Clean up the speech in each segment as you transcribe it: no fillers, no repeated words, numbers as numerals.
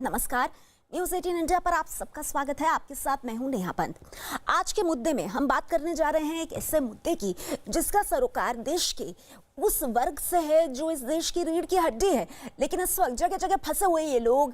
नमस्कार। News 18 India पर आप सबका स्वागत है। आपके साथ मैं हूं नेहा पंत। आज के मुद्दे में हम बात करने जा रहे हैं एक ऐसे मुद्दे की जिसका सरोकार देश के उस वर्ग से है जो इस देश की रीढ़ की हड्डी है, लेकिन इस वक्त जगह जगह फंसे हुए ये लोग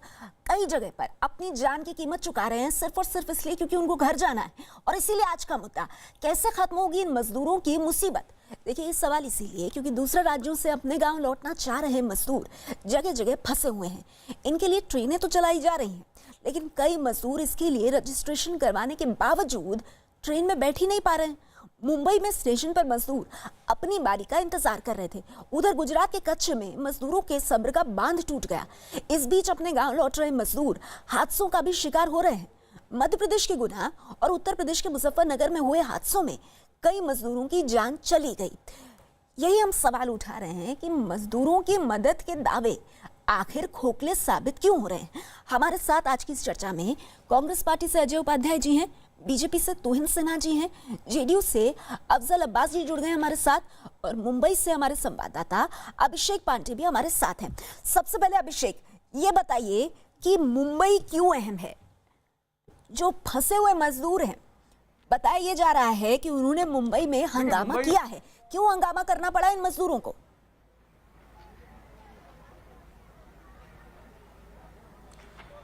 कई जगह पर अपनी जान की कीमत चुका रहे हैं सिर्फ और सिर्फ इसलिए क्योंकि उनको घर जाना है। और इसीलिए आज का मुद्दा, कैसे खत्म होगी इन मजदूरों की मुसीबत। देखिए, ये सवाल इसीलिए क्योंकि दूसरे राज्यों से अपने गांव लौटना चाह रहे मजदूर जगह जगह फंसे हुए हैं। इनके लिए ट्रेनें तो चलाई जा रही हैं, लेकिन कई मजदूर इसके लिए रजिस्ट्रेशन करवाने के बावजूद ट्रेन में बैठ ही नहीं पा रहे हैं। मुंबई में स्टेशन पर मजदूर अपनी बारी का इंतजार कर रहे थे। उधर गुजरात के कच्छ में मजदूरों के सब्र का बांध टूट गया। इस बीच अपने गांव लौट रहे मजदूर हादसों का भी शिकार हो रहे हैं। मध्य प्रदेश के गुना और उत्तर प्रदेश के मुजफ्फरनगर में हुए हादसों में कई मजदूरों की जान चली गई। यही हम सवाल उठा रहे हैं कि मजदूरों की मदद के दावे आखिर खोखले साबित क्यों हो रहे हैं। हमारे साथ आज की इस चर्चा में कांग्रेस पार्टी से अजय उपाध्याय जी हैं, बीजेपी से तोहिन सिन्हा जी हैं, जेडीयू से अफजल अब्बास जी जुड़ गए हमारे साथ, और मुंबई से हमारे संवाददाता अभिषेक पांडे भी हमारे साथ हैं। सबसे पहले अभिषेक, ये बताइए कि मुंबई क्यों अहम है। जो फंसे हुए मजदूर हैं, बताया ये जा रहा है कि उन्होंने मुंबई में हंगामा किया है। क्यों हंगामा करना पड़ा इन मजदूरों को?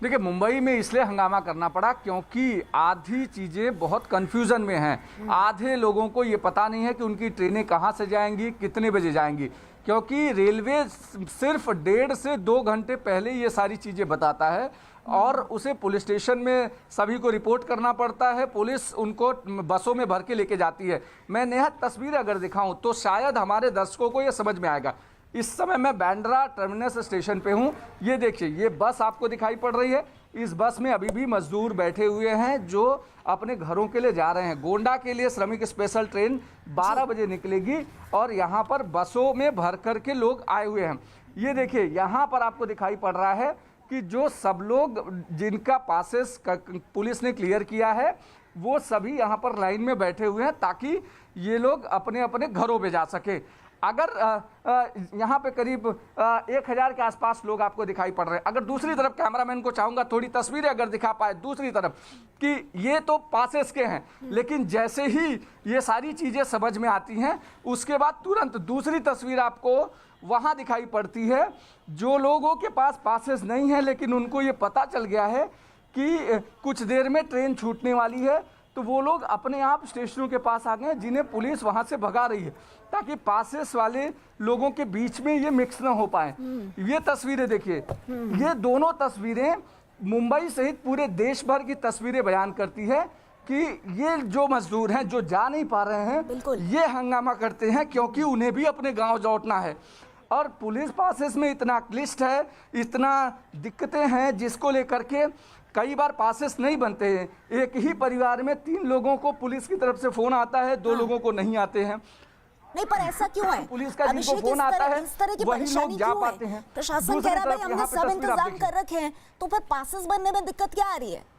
देखिए, मुंबई में इसलिए हंगामा करना पड़ा क्योंकि आधी चीज़ें बहुत कंफ्यूजन में हैं। आधे लोगों को ये पता नहीं है कि उनकी ट्रेनें कहाँ से जाएंगी, कितने बजे जाएंगी, क्योंकि रेलवे सिर्फ 1.5 से 2 घंटे पहले ये सारी चीज़ें बताता है और उसे पुलिस स्टेशन में सभी को रिपोर्ट करना पड़ता है। पुलिस उनको बसों में भर के लेके जाती है। मैं नेहा तस्वीरें अगर दिखाऊं तो शायद हमारे दर्शकों को ये समझ में आएगा। इस समय मैं बांद्रा टर्मिनस स्टेशन पे हूँ। ये देखिए, ये बस आपको दिखाई पड़ रही है। इस बस में अभी भी मजदूर बैठे हुए हैं जो अपने घरों के लिए जा रहे हैं। गोंडा के लिए श्रमिक स्पेशल ट्रेन 12 बजे निकलेगी और यहाँ पर बसों में भर कर के लोग आए हुए हैं। ये देखिए, यहाँ पर आपको दिखाई पड़ रहा है कि जो सब लोग जिनका पासेस पुलिस ने क्लियर किया है वो सभी यहाँ पर लाइन में बैठे हुए हैं ताकि ये लोग अपने अपने घरों पे जा सके। अगर यहाँ पे करीब 1000 के आसपास लोग आपको दिखाई पड़ रहे हैं। अगर दूसरी तरफ, कैमरामैन को चाहूँगा थोड़ी तस्वीरें अगर दिखा पाए दूसरी तरफ, कि ये तो पासेस के हैं, लेकिन जैसे ही ये सारी चीज़ें समझ में आती हैं उसके बाद तुरंत दूसरी तस्वीर आपको वहाँ दिखाई पड़ती है। जो लोगों के पास पासेस नहीं है लेकिन उनको ये पता चल गया है कि कुछ देर में ट्रेन छूटने वाली है, तो वो लोग अपने आप स्टेशनों के पास आ गए हैं जिन्हें पुलिस वहाँ से भगा रही है ताकि पासेस वाले लोगों के बीच में ये मिक्स ना हो पाए। ये तस्वीरें देखिए, ये दोनों तस्वीरें मुंबई सहित पूरे देश भर की तस्वीरें बयान करती है कि ये जो मजदूर हैं जो जा नहीं पा रहे हैं, ये हंगामा करते हैं क्योंकि उन्हें भी अपने गाँव लौटना है। और पुलिस पासेस में इतना क्लिष्ट है, इतना दिक्कतें हैं जिसको लेकर के कई बार पासेस नहीं बनते हैं। एक ही परिवार में 3 लोगों को पुलिस की तरफ से फोन आता है, 2 लोगों को नहीं आते हैं। नहीं, पर ऐसा क्यों है? पुलिस का जिनको फोन आता है वही लोग जा पाते हैं। प्रशासन कह रहा है भाई हमने सब इंतजाम कर रखे हैं, तो फिर पासेस बनने में दिक्कत क्या आ रही है?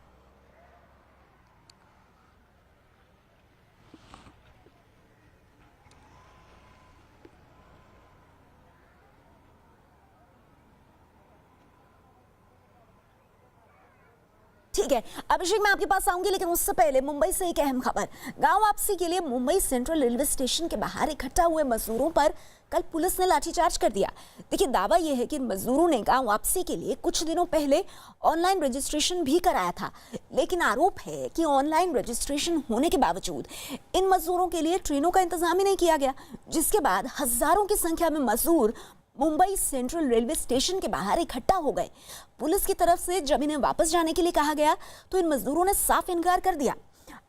ठीक है अभिषेक, मैं आपके पास आऊंगी, लेकिन उससे पहले मुंबई से एक अहम खबर। गांव वापसी के लिए मुंबई सेंट्रल रेलवे स्टेशन के बाहर इकट्ठा हुए मजदूरों पर कल पुलिस ने लाठीचार्ज कर दिया। देखिए, दावा यह है कि मजदूरों ने गांव वापसी के लिए कुछ दिनों पहले ऑनलाइन रजिस्ट्रेशन भी कराया था, लेकिन आरोप है कि ऑनलाइन रजिस्ट्रेशन होने के बावजूद इन मजदूरों के लिए ट्रेनों का इंतजाम ही नहीं किया गया, जिसके बाद हजारों की संख्या में मजदूर मुंबई सेंट्रल रेलवे स्टेशन के बाहर इकट्ठा हो गए। पुलिस की तरफ से जब इन्हें वापस जाने के लिए कहा गया तो इन मजदूरों ने साफ इनकार कर दिया।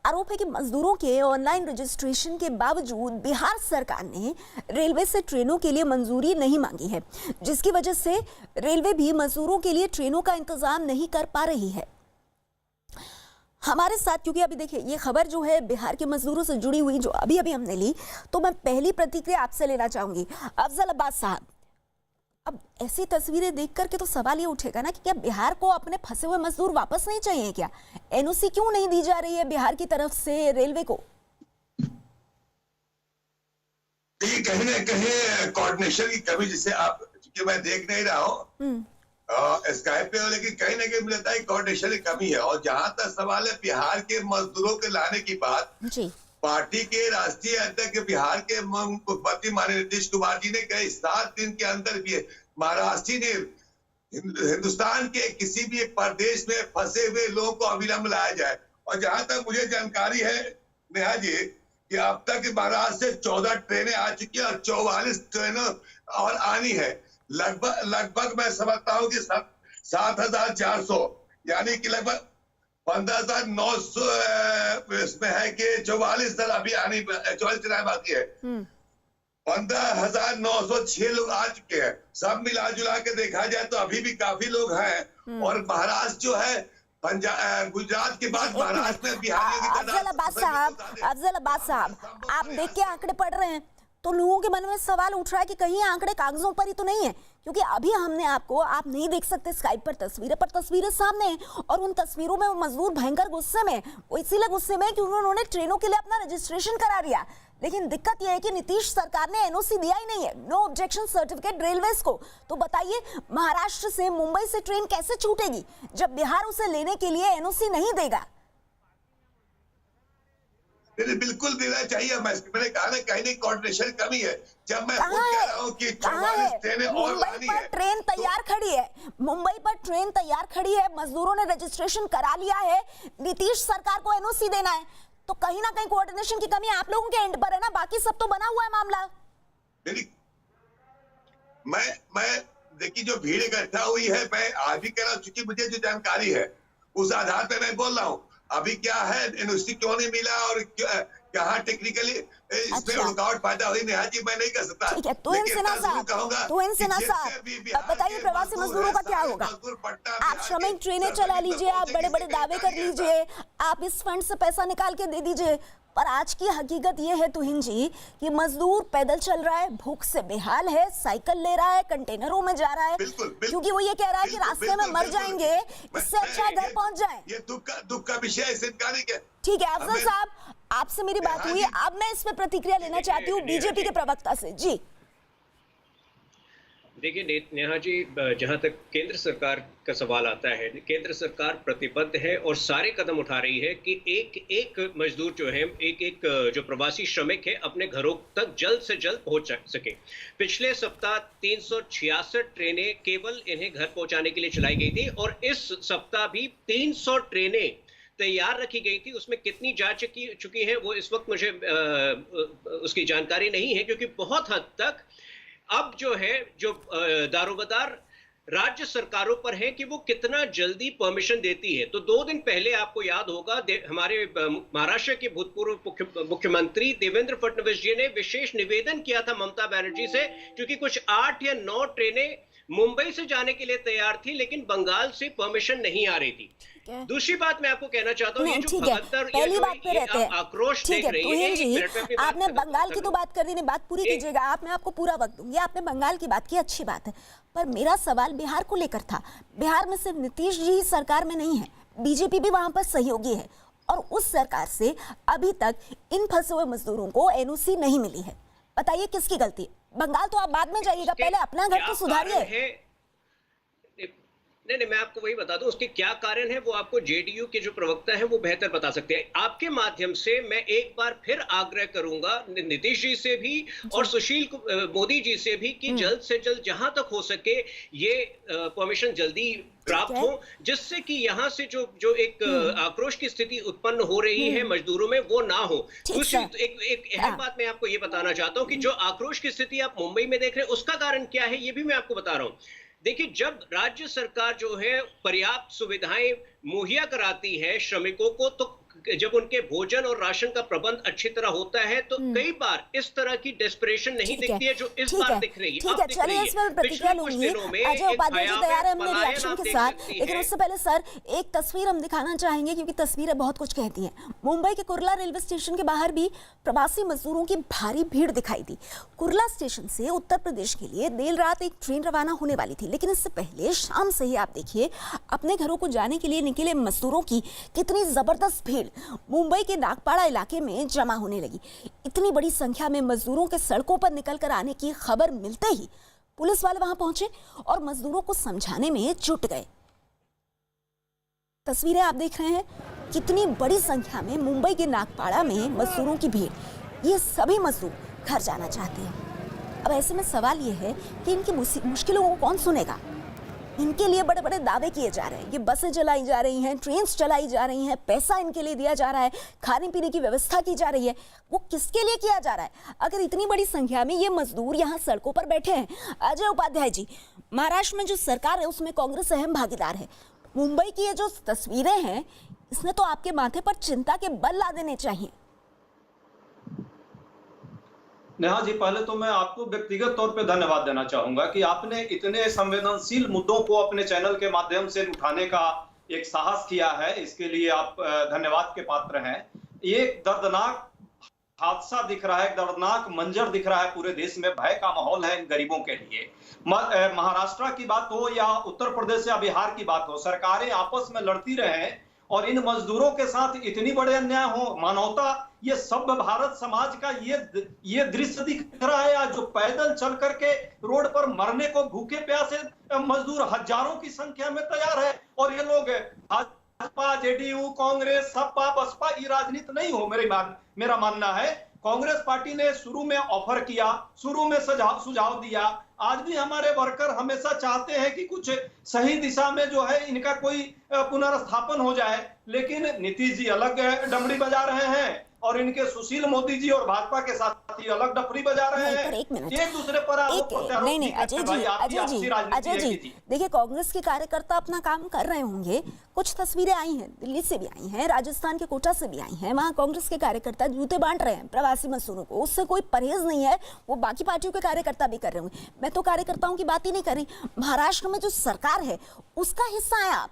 आरोप है कि मजदूरों के ऑनलाइन रजिस्ट्रेशन के बावजूद बिहार सरकार ने रेलवे से ट्रेनों के लिए मंजूरी नहीं मांगी है, जिसकी वजह से रेलवे भी मजदूरों के लिए ट्रेनों का इंतजाम नहीं कर पा रही है। हमारे साथ, क्योंकि अभी देखिए ये खबर जो है बिहार के मजदूरों से जुड़ी हुई जो अभी अभी हमने ली, तो मैं पहली प्रतिक्रिया आपसे लेना चाहूंगी। अफजल अब्बास साहब, अब ऐसी तस्वीरें देख करके तो सवाल ये उठेगा ना कि क्या बिहार को अपने फंसे हुए मजदूर वापस नहीं चाहिए? क्या एनओसी क्यों नहीं दी जा रही है बिहार की तरफ से रेलवे को? देखिए, कहीं ना कहीं कोऑर्डिनेशन की कमी, जिसे आप, क्योंकि मैं देख नहीं रहा हूँ, स्काइप पे हो, लेकिन कहीं ना कहीं मुझे लगता है कोऑर्डिनेशन की कमी है। और जहां तक सवाल है बिहार के मजदूरों के लाने की बात, जी पार्टी के राष्ट्रीय अध्यक्ष बिहार के मुख्यमंत्री माननीय नीतीश कुमार जी ने कई 7 दिन के अंदर भी महाराष्ट्र ने हिंदुस्तान के किसी भी प्रदेश में फंसे हुए लोगों को अविलंब लाया जाए। और जहां तक मुझे जानकारी है नेहा जी कि अब तक महाराष्ट्र से 14 ट्रेनें आ चुकी है और 44 ट्रेनें और आनी है। लगभग मैं समझता हूँ कि 7,400 यानी कि लगभग 15,900 इसमें है कि 44 दल अभी आनी 44 ट्रेनें बाकी है। 15,906 लोग आ चुके हैं। सब मिला जुला के देखा जाए तो अभी भी काफी लोग हैं। और महाराष्ट्र जो है पंजाब गुजरात के बाद महाराष्ट्र में बिहारियों की अफजल अब्बास साहब, आप देख के आंकड़े पढ़ रहे हैं तो लोगों के मन में सवाल उठ रहा है कि कहीं आंकड़े कागजों पर ही तो नहीं है, क्योंकि अभी हमने आपको, आप नहीं देख सकते स्काइप पर तस्वीरें सामने हैं और उन तस्वीरों में वो मजदूर भयंकर गुस्से में, वो इसीलिए गुस्से में कि उन्होंने ट्रेनों के लिए अपना रजिस्ट्रेशन करा दिया। लेकिन दिक्कत यह है कि नीतीश सरकार ने एनओसी दिया ही नहीं है, नो ऑब्जेक्शन सर्टिफिकेट रेलवेज को। तो बताइए महाराष्ट्र से मुंबई से ट्रेन कैसे छूटेगी जब बिहार उसे लेने के लिए एनओसी नहीं देगा? बिल्कुल देना चाहिए। मैंने कहा ना कहीं नहीं कोऑर्डिनेशन कमी है। जब मैं खुद कह रहा हूँ कि 44 ट्रेनें और लानी है, ट्रेन तैयार खड़ी है, मुंबई पर ट्रेन तैयार खड़ी है, मजदूरों ने रजिस्ट्रेशन करा लिया है, नीतीश सरकार को एनओसी देना है, तो कहीं ना कहीं कोऑर्डिनेशन की कमी आप लोगों के एंड पर है ना। बाकी सब तो बना हुआ है मामला। मैं देखिए जो भीड़ इकट्ठा हुई है, मैं आज भी कह रहा हूँ चूंकि मुझे जो जानकारी है उस आधार पे मैं बोल रहा हूँ। अभी क्या है एनओसी क्यों नहीं मिला और कहाँ टेक्निकली इसमें रुकावट पैदा हुई, नेहा जी मैं नहीं कर सकता। ठीक है, तो सिन्हा साहब बताइए प्रवासी मजदूरों का क्या होगा? आप श्रमिक ट्रेनें चला लीजिए, आप बड़े बड़े दावे कर लीजिए, आप इस फंड से पैसा निकाल के दे दीजिए, पर आज की हकीकत ये है तुहिन जी कि मजदूर पैदल चल रहा है, भूख से बेहाल है, साइकिल ले रहा है, कंटेनरों में जा रहा है, क्योंकि वो ये कह रहा है कि रास्ते में मर जाएंगे, इससे अच्छा घर पहुंच जाए। ये दुख का विषय है। ठीक है अफजल साहब, आपसे मेरी बात हुई, अब मैं इस पे प्रतिक्रिया लेना चाहती हूँ बीजेपी के प्रवक्ता से। जी देखिए नेहा जी, जहां तक केंद्र सरकार का सवाल आता है, केंद्र सरकार प्रतिबद्ध है और सारे कदम उठा रही है कि एक एक मजदूर जो है, एक एक जो प्रवासी श्रमिक है अपने घरों तक जल्द से जल्द पहुंच सके। पिछले सप्ताह 366 ट्रेनें केवल इन्हें घर पहुंचाने के लिए चलाई गई थी और इस सप्ताह भी 300 ट्रेनें तैयार रखी गई थी। उसमें कितनी जा चुकी है वो इस वक्त मुझे उसकी जानकारी नहीं है, क्योंकि बहुत हद तक अब जो है जो दारोमदार राज्य सरकारों पर है कि वो कितना जल्दी परमिशन देती है। तो 2 दिन पहले आपको याद होगा हमारे महाराष्ट्र के भूतपूर्व मुख्यमंत्री देवेंद्र फडणवीस जी ने विशेष निवेदन किया था ममता बनर्जी से, क्योंकि कुछ 8 या 9 ट्रेनें मुंबई से जाने के लिए तैयार थी लेकिन बंगाल से परमिशन नहीं आ रही थी। दूसरी बात मैं आपको कहना चाहता हूँ, पहली बात पे रहते हैं, आक्रोश ठीक है तुहिन जी, आपने बंगाल की तो बात कर दी, बात पूरी कीजिएगा आप, मैं आपको पूरा वक्त दूंगी। आपने बंगाल की बात की, अच्छी बात है, पर मेरा सवाल बिहार को लेकर था। बिहार में सिर्फ नीतीश जी सरकार में नहीं है, बीजेपी भी वहां पर सहयोगी है और उस सरकार से अभी तक इन फंसे हुए मजदूरों को एनओसी नहीं मिली है। बताइए किसकी गलती? बंगाल तो आप बाद में जाइएगा, पहले अपना घर तो सुधारिए। नहीं, मैं आपको वही बता दूं उसके क्या कारण है, वो आपको जेडीयू के जो प्रवक्ता है वो बेहतर बता सकते हैं। आपके माध्यम से मैं एक बार फिर आग्रह करूंगा नीतीश जी से भी और सुशील मोदी जी से भी कि जल्द से जल्द जहां तक हो सके ये परमिशन जल्दी प्राप्त हो, जिससे कि यहाँ से जो एक आक्रोश की स्थिति उत्पन्न हो रही है मजदूरों में वो ना हो। दूसरी एक अहम बात मैं आपको ये बताना चाहता हूँ कि जो आक्रोश की स्थिति आप मुंबई में देख रहे हैं उसका कारण क्या है, ये भी मैं आपको बता रहा हूँ। देखिए, जब राज्य सरकार जो है पर्याप्त सुविधाएं मुहैया कराती है श्रमिकों को, तो जब उनके भोजन और राशन का प्रबंध अच्छी तरह होता है तो कई बार इस तरह की डेस्परेशन नहीं दिखती है जो इस बार दिख रही है। ठीक है, चलिए इसमें प्रतिक्रिया लूंगी। अजय उपाध्याय जी तैयार है अपने रिएक्शन के साथ, लेकिन उससे पहले सर एक तस्वीर हम दिखाना चाहेंगे क्योंकि तस्वीरें बहुत कुछ कहती हैं। मुंबई के कुर्ला रेलवे स्टेशन के बाहर भी प्रवासी मजदूरों की भारी भीड़ दिखाई दी। कुर्ला स्टेशन से उत्तर प्रदेश के लिए देर रात एक ट्रेन रवाना होने वाली थी, लेकिन इससे पहले शाम से ही आप देखिए अपने घरों को जाने के लिए निकले मजदूरों की कितनी जबरदस्त भीड़ मुंबई के नागपाड़ा इलाके में जमा होने लगी। इतनी बड़ी संख्या में मजदूरों के सड़कों पर निकलकर आने की खबर मिलते ही पुलिस वाले वहां पहुंचे और मजदूरों को समझाने में जुट गए। तस्वीरें आप देख रहे हैं, कितनी बड़ी संख्या में मुंबई के नागपाड़ा में मजदूरों की भीड़। ये सभी मजदूर घर जाना चाहते हैं। अब ऐसे में सवाल ये है कि इनकी मुश्किलों को कौन सुनेगा। इनके लिए बड़े बड़े दावे किए जा रहे हैं, ये बसें चलाई जा रही हैं, ट्रेन चलाई जा रही हैं, पैसा इनके लिए दिया जा रहा है, खाने पीने की व्यवस्था की जा रही है। वो किसके लिए किया जा रहा है? अगर इतनी बड़ी संख्या में ये मजदूर यहाँ सड़कों पर बैठे हैं। अजय उपाध्याय जी, महाराष्ट्र में जो सरकार है उसमें कांग्रेस अहम भागीदार है। मुंबई की ये जो तस्वीरें हैं, इसने तो आपके माथे पर चिंता के बल ला देने चाहिए। नेहा जी, पहले तो मैं आपको व्यक्तिगत तौर पे धन्यवाद देना चाहूंगा कि आपने इतने संवेदनशील मुद्दों को अपने चैनल के माध्यम से उठाने का एक साहस किया है। इसके लिए आप धन्यवाद के पात्र हैं। ये दर्दनाक हादसा दिख रहा है, दर्दनाक मंजर दिख रहा है, पूरे देश में भय का माहौल है इन गरीबों के लिए। महाराष्ट्र की बात हो या उत्तर प्रदेश या बिहार की बात हो, सरकारें आपस में लड़ती रहे और इन मजदूरों के साथ इतनी बड़े अन्याय हो, मानवता, ये सब भारत समाज का ये दृश्य दिख रहा है। आज जो पैदल चल करके रोड पर मरने को भूखे प्यासे मजदूर हजारों की संख्या में तैयार है, और ये लोग भाजपा, जेडीयू, कांग्रेस, सपा, बसपा, ये राजनीति नहीं हो। मेरा मानना है कांग्रेस पार्टी ने शुरू में ऑफर किया, शुरू में सुझाव दिया। आज भी हमारे वर्कर हमेशा चाहते हैं कि कुछ सही दिशा में जो है इनका कोई पुनर्स्थापन हो जाए, लेकिन नीतीश जी अलग डमरी बजा रहे हैं और इनके सुशील मोदी जी और भाजपा के साथी अलग डफरी बजा रहे हैं। एक दूसरे पर नहीं, अजय जी, देखिए, कांग्रेस के कार्यकर्ता अपना काम कर रहे होंगे। कुछ तस्वीरें आई हैं, दिल्ली से भी आई हैं, राजस्थान के कोटा से भी आई हैं। वहाँ कांग्रेस के कार्यकर्ता जूते बांट रहे हैं प्रवासी मजदूरों को, उससे कोई परहेज नहीं है। वो बाकी पार्टियों के कार्यकर्ता भी कर रहे होंगे। मैं तो कार्यकर्ताओं की बात ही नहीं कर रही। महाराष्ट्र में जो सरकार है उसका हिस्सा है आप,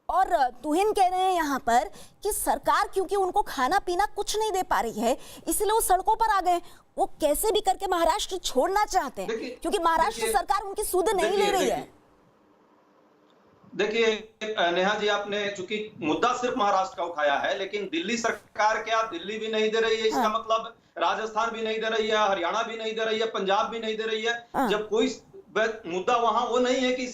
और तुहिन कह रहे हैं यहाँ पर कि सरकार क्योंकि उनको खाना पीना कुछ नहीं दे पा रही है, इसलिए वो सड़कों पर आ गए। वो कैसे भी करके महाराष्ट्र छोड़ना चाहते हैं, क्योंकि महाराष्ट्र सरकार उनकी सुध नहीं ले रही है। देखिए नेहा जी, आपने चूंकि मुद्दा सिर्फ महाराष्ट्र का उठाया है, लेकिन दिल्ली सरकार क्या दिल्ली भी नहीं दे रही है, इसका मतलब राजस्थान भी नहीं दे रही है, हरियाणा भी नहीं दे रही है, पंजाब भी नहीं दे रही है। जब कोई मुद्दा वहां वो नहीं है कि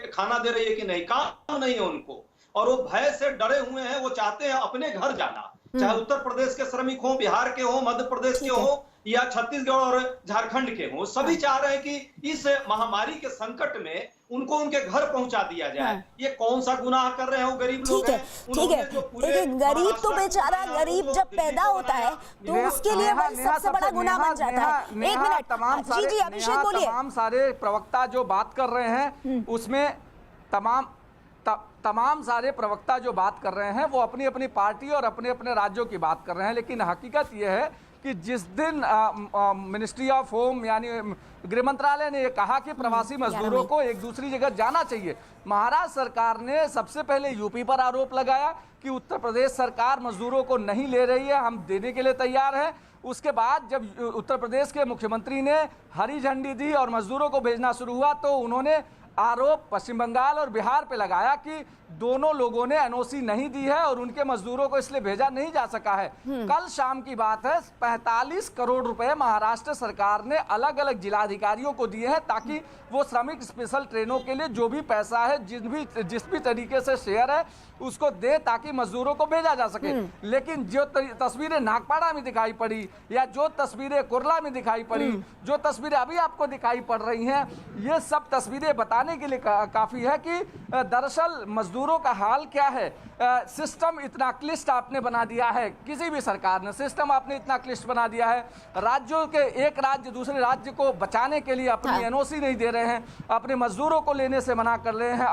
खाना दे रही है कि नहीं, काम नहीं है उनको, और वो भय से डरे हुए हैं। वो चाहते हैं अपने घर जाना, चाहे उत्तर प्रदेश के श्रमिक हो, बिहार के हो, मध्य प्रदेश के हो या छत्तीसगढ़ और झारखंड के हो, सभी चाह रहे हैं कि इस महामारी के संकट में उनको उनके घर पहुंचा दिया जाए। ये कौन सा गुनाह कर रहे हैं वो गरीब लोग हैं। ठीक है, देखिए, गरीब तो बेचारा गरीब जब पैदा होता है तो उसके लिए वही सबसे बड़ा गुनाह बन जाता है। एक मिनट, जी अभिषेक बोलिए। तमाम सारे प्रवक्ता जो बात कर रहे हैं उसमें तमाम सारे प्रवक्ता जो बात कर रहे हैं वो अपनी अपनी पार्टी और अपने अपने राज्यों की बात कर रहे हैं, लेकिन हकीकत यह है कि जिस दिन मिनिस्ट्री ऑफ होम यानी गृह मंत्रालय ने ये कहा कि प्रवासी मजदूरों को एक दूसरी जगह जाना चाहिए, महाराष्ट्र सरकार ने सबसे पहले यूपी पर आरोप लगाया कि उत्तर प्रदेश सरकार मजदूरों को नहीं ले रही है, हम देने के लिए तैयार हैं। उसके बाद जब उत्तर प्रदेश के मुख्यमंत्री ने हरी झंडी दी और मजदूरों को भेजना शुरू हुआ, तो उन्होंने आरोप पश्चिम बंगाल और बिहार पे लगाया कि दोनों लोगों ने एनओसी नहीं दी है और उनके मजदूरों को इसलिए भेजा नहीं जा सका है। कल शाम की बात है, 45 करोड़ रुपए महाराष्ट्र सरकार ने अलग अलग जिलाधिकारियों को दिए हैं ताकि वो श्रमिक स्पेशल ट्रेनों के लिए जो भी पैसा है, जिस भी तरीके से शेयर है उसको दे ताकि मजदूरों को भेजा जा सके। लेकिन जो तस्वीरें नागपाड़ा में दिखाई पड़ी या जो तस्वीरें कुर्ला में दिखाई पड़ी, जो तस्वीरें अभी आपको दिखाई पड़ रही हैं, ये सब तस्वीरें बताने के लिए काफी है कि दरअसल मजदूरों का हाल क्या है। सिस्टम इतना क्लिष्ट आपने बना दिया है, किसी भी सरकार ने सिस्टम आपने इतना क्लिष्ट बना दिया है। राज्यों के एक राज्य दूसरे राज्य को बचाने के लिए अपनी एनओसी नहीं दे रहे हैं, अपने मजदूरों को लेने से मना कर रहे हैं,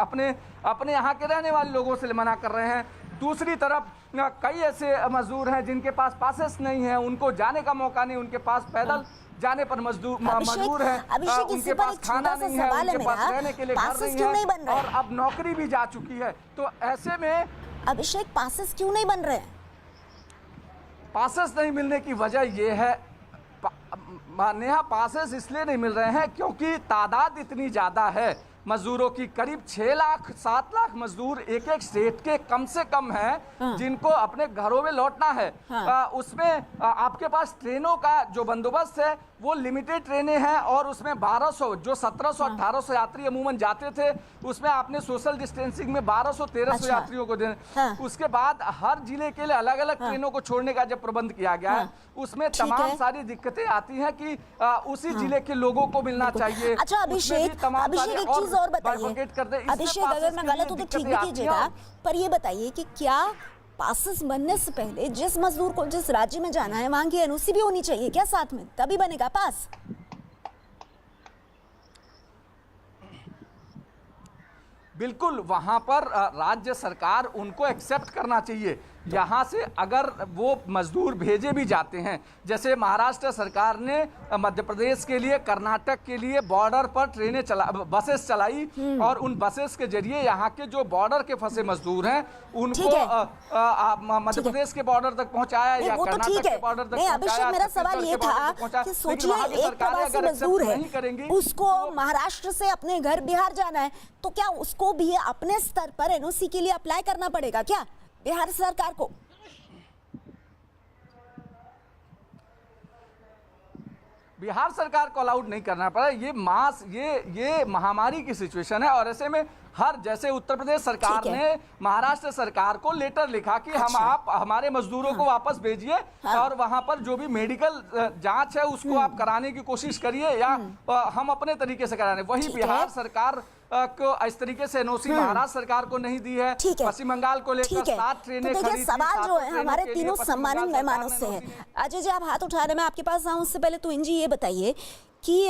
अपने यहाँ के रहने वाले लोगों से मना कर रहे हैं। दूसरी तरफ कई ऐसे मजदूर हैं जिनके पास पासेस नहीं है, उनको जाने का मौका नहीं, उनके पास पैदल जाने पर मजदूर है, उनके पास खाना नहीं है, उनके पास रहने के लिए घर नहीं है, और अब नौकरी भी जा चुकी है। तो ऐसे में अभिषेक, पासेस क्यों नहीं बन रहे हैं? पासेस नहीं मिलने की वजह यह है नेहा, पासेस इसलिए नहीं मिल रहे हैं क्योंकि तादाद इतनी ज्यादा है मजदूरों की करीब 6 लाख 7 लाख मजदूर एक एक स्टेट के कम से कम हैं जिनको अपने घरों में लौटना है। उसमें आपके पास ट्रेनों का जो बंदोबस्त है वो लिमिटेड ट्रेनें हैं और उसमें 1200 जो 1700 1800 यात्री अमूमन जाते थे उसमें आपने सोशल डिस्टेंसिंग में 1200 1300 यात्रियों को देना। उसके बाद हर जिले के लिए अलग अलग ट्रेनों को छोड़ने का जब प्रबंध किया गया है उसमें तमाम सारी दिक्कतें आती हैं कि उसी जिले के लोगों को मिलना चाहिए। अच्छा अभिषेक, एक चीज और बताइए अभिषेक, अगर मैं गलत हूं तो ठीक भी कीजिएगा, पर ये बताइए कि क्या पासेस बनने से पहले जिस मजदूर को जिस राज्य में जाना है वहां की एनओसी भी होनी चाहिए क्या साथ में, तभी बनेगा पास? बिल्कुल, वहां पर राज्य सरकार उनको एक्सेप्ट करना चाहिए। यहाँ से अगर वो मजदूर भेजे भी जाते हैं, जैसे महाराष्ट्र सरकार ने मध्य प्रदेश के लिए कर्नाटक के लिए बॉर्डर पर बसेस चलाई और उन बसेस के जरिए यहाँ के जो बॉर्डर के फंसे मजदूर हैं उनको मध्य प्रदेश के बॉर्डर तक पहुँचाया या कर्नाटक के बॉर्डर तक पहुँचाया। मेरा सवाल ये था कि सोचिए एक प्रवासी मजदूर है, उसको महाराष्ट्र से अपने घर बिहार जाना है, तो क्या उसको भी अपने स्तर पर एनओसी के लिए अप्लाई करना पड़ेगा क्या बिहार सरकार को? बिहार सरकार को अलाउड नहीं करना पड़ा। ये महामारी की सिचुएशन है और ऐसे में हर जैसे उत्तर प्रदेश सरकार ने महाराष्ट्र सरकार को लेटर लिखा कि आप हमारे मजदूरों को वापस भेजिए और वहां पर जो भी मेडिकल जांच है उसको आप कराने की कोशिश करिए या हम अपने तरीके से कराने। वही बिहार सरकार को इस तरीके से एनओसी महाराष्ट्र सरकार को नहीं दी है। पश्चिम बंगाल को लेकर 7 ट्रेनें खरीदी। सवाल जो है हमारे तीनों सम्मानित मेहमानों से है। अजय जी, आप हाथ उठा रहे हैं, मैं आपके पास आऊं उससे पहले तुहिन जी ये बताइए कि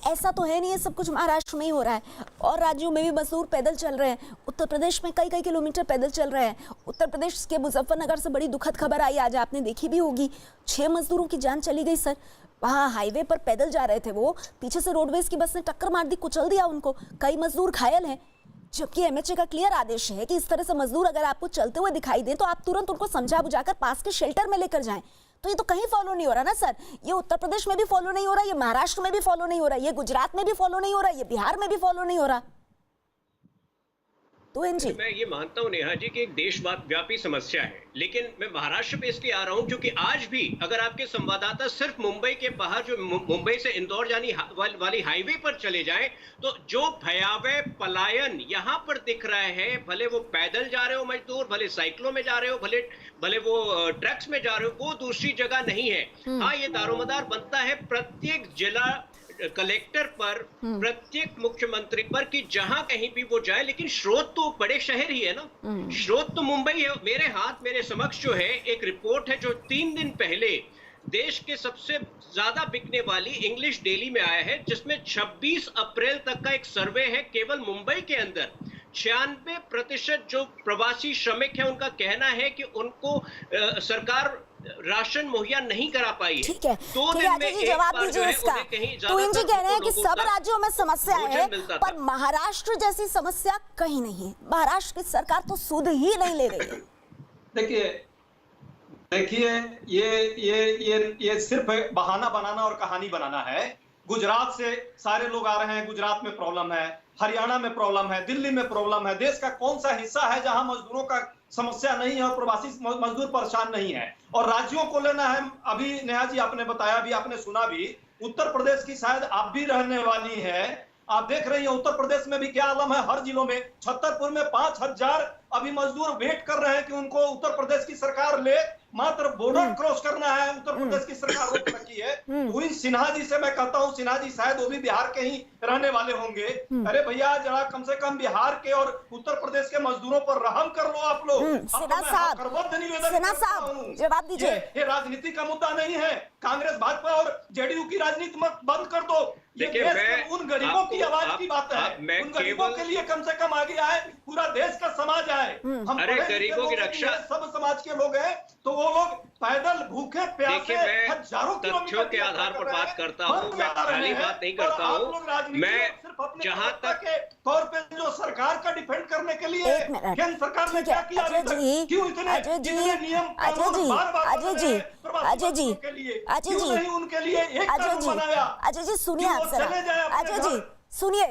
ऐसा तो है नहीं है सब कुछ महाराष्ट्र में ही हो रहा है और राज्यों में भी मजदूर पैदल चल रहे हैं। उत्तर प्रदेश में कई किलोमीटर पैदल चल रहे हैं। उत्तर प्रदेश के मुजफ्फरनगर से बड़ी दुखद खबर आई, आज आपने देखी भी होगी, 6 मजदूरों की जान चली गई सर। वहाँ हाईवे पर पैदल जा रहे थे, वो पीछे से रोडवेज की बस ने टक्कर मार दी, कुचल दिया उनको। कई मजदूर घायल हैं, जबकि एमएचए का क्लियर आदेश है कि इस तरह से मजदूर अगर आपको चलते हुए दिखाई दे तो आप तुरंत उनको समझा बुझाकर पास के शेल्टर में लेकर जाएं। तो ये तो कहीं फॉलो नहीं हो रहा ना सर। ये उत्तर प्रदेश में भी फॉलो नहीं हो रहा, ये महाराष्ट्र में भी फॉलो नहीं हो रहा, ये गुजरात में भी फॉलो नहीं हो रहा, ये बिहार में भी फॉलो नहीं हो रहा। तो मैं ये मानता हूं नेहा जी कि एक देशव्यापी समस्या है, लेकिन मैं महाराष्ट्र पे इसलिए आ रहा हूं क्योंकि आज भी अगर आपके संवाददाता सिर्फ मुंबई के बाहर जो मुंबई से इंदौर जाने वाली हाईवे पर चले जाएं तो जो भयावह पलायन यहाँ पर दिख रहा है, भले वो पैदल जा रहे हो मजदूर, भले साइकिलों में जा रहे हो, भले वो ट्रक्स में जा रहे हो, वो दूसरी जगह नहीं है। हाँ, ये दारोमदार बनता है प्रत्येक जिला कलेक्टर पर, प्रत्येक मुख्यमंत्री पर कि जहां कहीं भी वो जाए, लेकिन स्रोत तो बड़े शहर ही है ना, स्रोत तो मुंबई है। मेरे समक्ष जो है एक रिपोर्ट है जो 3 दिन पहले देश के सबसे ज्यादा बिकने वाली इंग्लिश डेली में आया है, जिसमें 26 अप्रैल तक का एक सर्वे है। केवल मुंबई के अंदर 96% जो प्रवासी श्रमिक हैं उनका कहना है कि उनको सरकार राशन मुहैया नहीं करा पाई है। ठीक है, 2 दिन में एक बार जो है उन्हें कहीं तो इनजी कह रहे हैं कि सब राज्यों में समस्या है पर महाराष्ट्र जैसी समस्या कहीं नहीं है। महाराष्ट्र की सरकार तो सुध ही नहीं ले रही है। देखिए ये सिर्फ बहाना बनाना और कहानी बनाना है। गुजरात से सारे लोग आ रहे हैं, गुजरात में प्रॉब्लम है, हरियाणा में प्रॉब्लम है, दिल्ली में प्रॉब्लम है। देश का कौन सा हिस्सा है जहां मजदूरों का समस्या नहीं है और प्रवासी मजदूर परेशान नहीं है? और राज्यों को लेना है। अभी नेहा जी आपने बताया भी, आपने सुना भी, उत्तर प्रदेश की शायद आप भी रहने वाली है, आप देख रही हैं उत्तर प्रदेश में भी क्या आलम है। हर जिलों में, छतरपुर में 5000 अभी मजदूर वेट कर रहे हैं कि उनको उत्तर प्रदेश की सरकार ले। मात्र बॉर्डर क्रॉस करना है, उत्तर प्रदेश की सरकार रोक रखी है। वही सिन्हा जी से मैं कहता हूं, सिन्हा जी शायद वो भी बिहार के ही रहने वाले होंगे। अरे भैया जरा कम से कम बिहार के और उत्तर प्रदेश के मजदूरों पर रहम कर लो आप लोग। सिन्हा साहब जवाब दीजिए। ये राजनीति का मुद्दा नहीं है। कांग्रेस भाजपा और जेडीयू की राजनीति मत बंद कर दो। ये उन गरीबों की आवाज की बात है। उन गरीबों के लिए कम से कम आगे आए, पूरा देश का समाज आए। हम गरीबों की रक्षा सब समाज के लोग हैं, तो वो लोग पैदल भूखे प्यासे हजारों तथ्यों के आधार पर बात करता हूँ, मैं खाली बात नहीं करता हूँ। मैं जहां तक तौर पे जो सरकार का डिफेंड करने के लिए केंद्र सरकार ने क्या किया, क्यों इतने नियम अजय जी सुनिए, अजय जी सुनिए,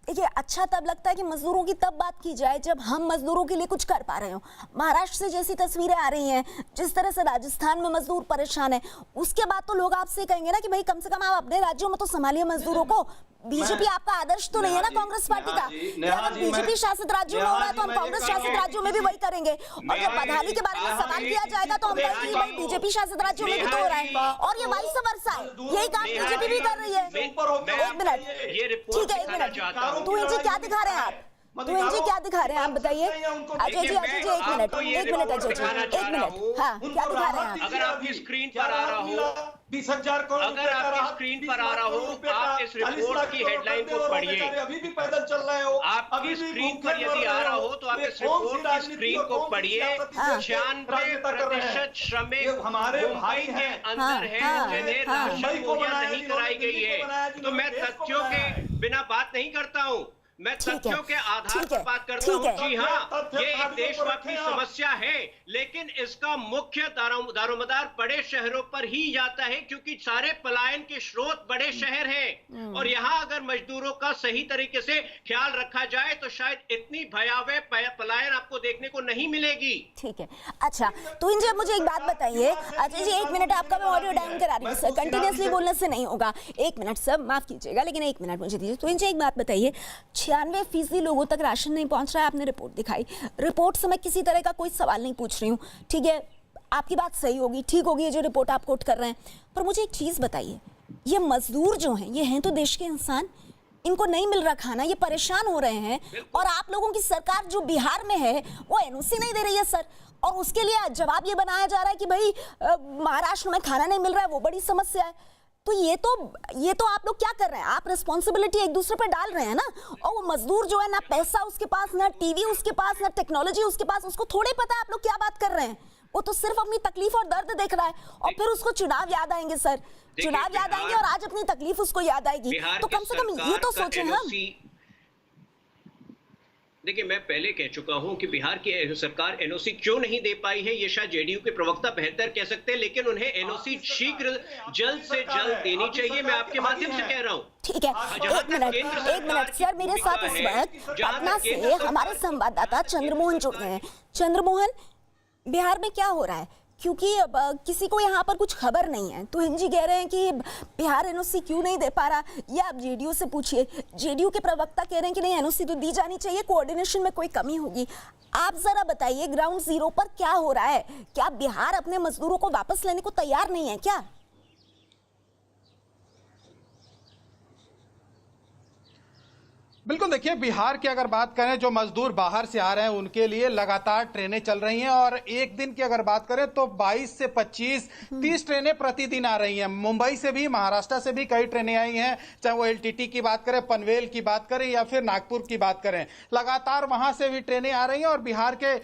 देखिए, अच्छा तब लगता है कि मजदूरों की तब बात की जाए जब हम मजदूरों के लिए कुछ कर पा रहे हो। महाराष्ट्र से जैसी तस्वीरें आ रही हैं, जिस तरह से राजस्थान में मजदूर परेशान है, उसके बाद तो लोग आपसे कहेंगे ना कि भाई कम से कम आप अपने राज्यों में तो संभालिए मजदूरों को। बीजेपी आपका आदर्श तो नहीं है ना कांग्रेस पार्टी का। अगर बीजेपी शासित राज्यों में हो रहा है तो हम कांग्रेस शासित राज्यों में भी वही करेंगे। और जब बदहाली के बारे में सवाल किया जाएगा तो हम कहेंगे कि भाई बीजेपी शासित राज्यों में भी तो हो रहा है, और ये वाइस वर्सा है, यही काम बीजेपी भी कर रही है। एक मिनट, ठीक है, एक मिनट, तू जी क्या दिखा रहे हैं आप? तो जी क्या दिखा रहे हैं आप बताइए? अजय जी, अजय जी, एक मिनट अजय जी, एक मिनट, हाँ, क्या दिखा रहे हैं आप? अगर आपकी स्क्रीन पर आ रहा हो, 20,000 करोड़, अगर आपकी स्क्रीन पर आ रहा हो, आप इस रिपोर्ट की हेडलाइन को पढ़िए। अभी भी पैदल चल रहे हो, आपकी स्क्रीन पर यदि आ रहा हो तो आप इस रिपोर्ट की स्क्रीन को पढ़िए। 96% श्रमिक हमारे मुंबई के अंदर है जिन्हें राशन मुहैया नहीं कराई गई है। तो मैं तथ्यों के बिना बात नहीं करता हूँ, मैं तथ्यों के आधार पर बात करता हूँ। जी हाँ, ये एक देशव्यापी समस्या है, लेकिन इसका मुख्य दारोमदार बड़े शहरों पर ही जाता है, क्योंकि सारे पलायन के स्रोत बड़े शहर हैं। और यहाँ अगर मजदूरों का सही तरीके से ख्याल रखा जाए तो शायद इतनी भयावह पलायन आपको देखने को नहीं मिलेगी। ठीक है, अच्छा, तो इनसे मुझे एक बात बताइए। अच्छा जी, एक मिनट, आपका मैं ऑडियो डाउन करा रही हूँ सर, कंटिन्यूअसली बोलने से नहीं होगा। एक मिनट सर, माफ कीजिएगा, लेकिन एक मिनट मुझे दीजिए। तो इनसे एक बात बताइए, 96% लोगों तक राशन नहीं पहुंच रहा है, आपने रिपोर्ट दिखाई। रिपोर्ट से मैं किसी तरह का कोई सवाल नहीं पूछ रही हूँ, ठीक है, आपकी बात सही होगी, ठीक होगी ये जो रिपोर्ट आप कोट कर रहे हैं, पर मुझे एक चीज बताइए, ये मजदूर जो हैं, ये हैं तो देश के इंसान, इनको नहीं मिल रहा खाना, ये परेशान हो रहे हैं, और आप लोगों की सरकार जो बिहार में है वो एनओसी नहीं दे रही है सर, और उसके लिए जवाब ये बनाया जा रहा है कि भाई महाराष्ट्र में खाना नहीं मिल रहा है, वो बड़ी समस्या है। तो ये तो आप लोग क्या कर रहे हैं? आप रिस्पॉन्सिबिलिटी एक दूसरे पे डाल रहे हैं ना। और वो मजदूर जो है, ना पैसा उसके पास, ना टीवी उसके पास, ना टेक्नोलॉजी उसके पास, उसको थोड़े पता है आप लोग क्या बात कर रहे हैं। वो तो सिर्फ अपनी तकलीफ और दर्द देख रहा है, और फिर उसको चुनाव याद आएंगे सर, चुनाव याद आएंगे, और आज अपनी तकलीफ उसको याद आएगी। तो कम से कम ये तो सोचें हम। देखिए, मैं पहले कह चुका हूं कि बिहार की सरकार एनओसी क्यों नहीं दे पाई है, ये शायद जेडीयू के प्रवक्ता बेहतर कह सकते हैं, लेकिन उन्हें एनओसी शीघ्र जल्द से जल्द देनी चाहिए। मैं आपके माध्यम से कह रहा हूं। ठीक है, एक मिनट सर, मेरे साथ इस वक्त पटना से हमारे संवाददाता चंद्रमोहन जुड़ गए हैं। चंद्रमोहन, बिहार में क्या हो रहा है? क्योंकि अब किसी को यहाँ पर कुछ खबर नहीं है, तो हिंजी कह रहे हैं कि बिहार एनओसी क्यों नहीं दे पा रहा, या आप जेडीयू से पूछिए। जेडीयू के प्रवक्ता कह रहे हैं कि नहीं, एनओसी तो दी जानी चाहिए, कोऑर्डिनेशन में कोई कमी होगी। आप जरा बताइए, ग्राउंड जीरो पर क्या हो रहा है? क्या बिहार अपने मजदूरों को वापस लेने को तैयार नहीं है क्या? बिल्कुल, देखिए, बिहार की अगर बात करें, जो मजदूर बाहर से आ रहे हैं उनके लिए लगातार ट्रेनें चल रही हैं, और एक दिन की अगर बात करें तो 22 से 25-30 ट्रेनें प्रतिदिन आ रही हैं। मुंबई से भी, महाराष्ट्र से भी कई ट्रेनें आई हैं, चाहे वो एलटीटी की बात करें, पनवेल की बात करें, या फिर नागपुर की बात करें, लगातार वहां से भी ट्रेनें आ रही हैं, और बिहार के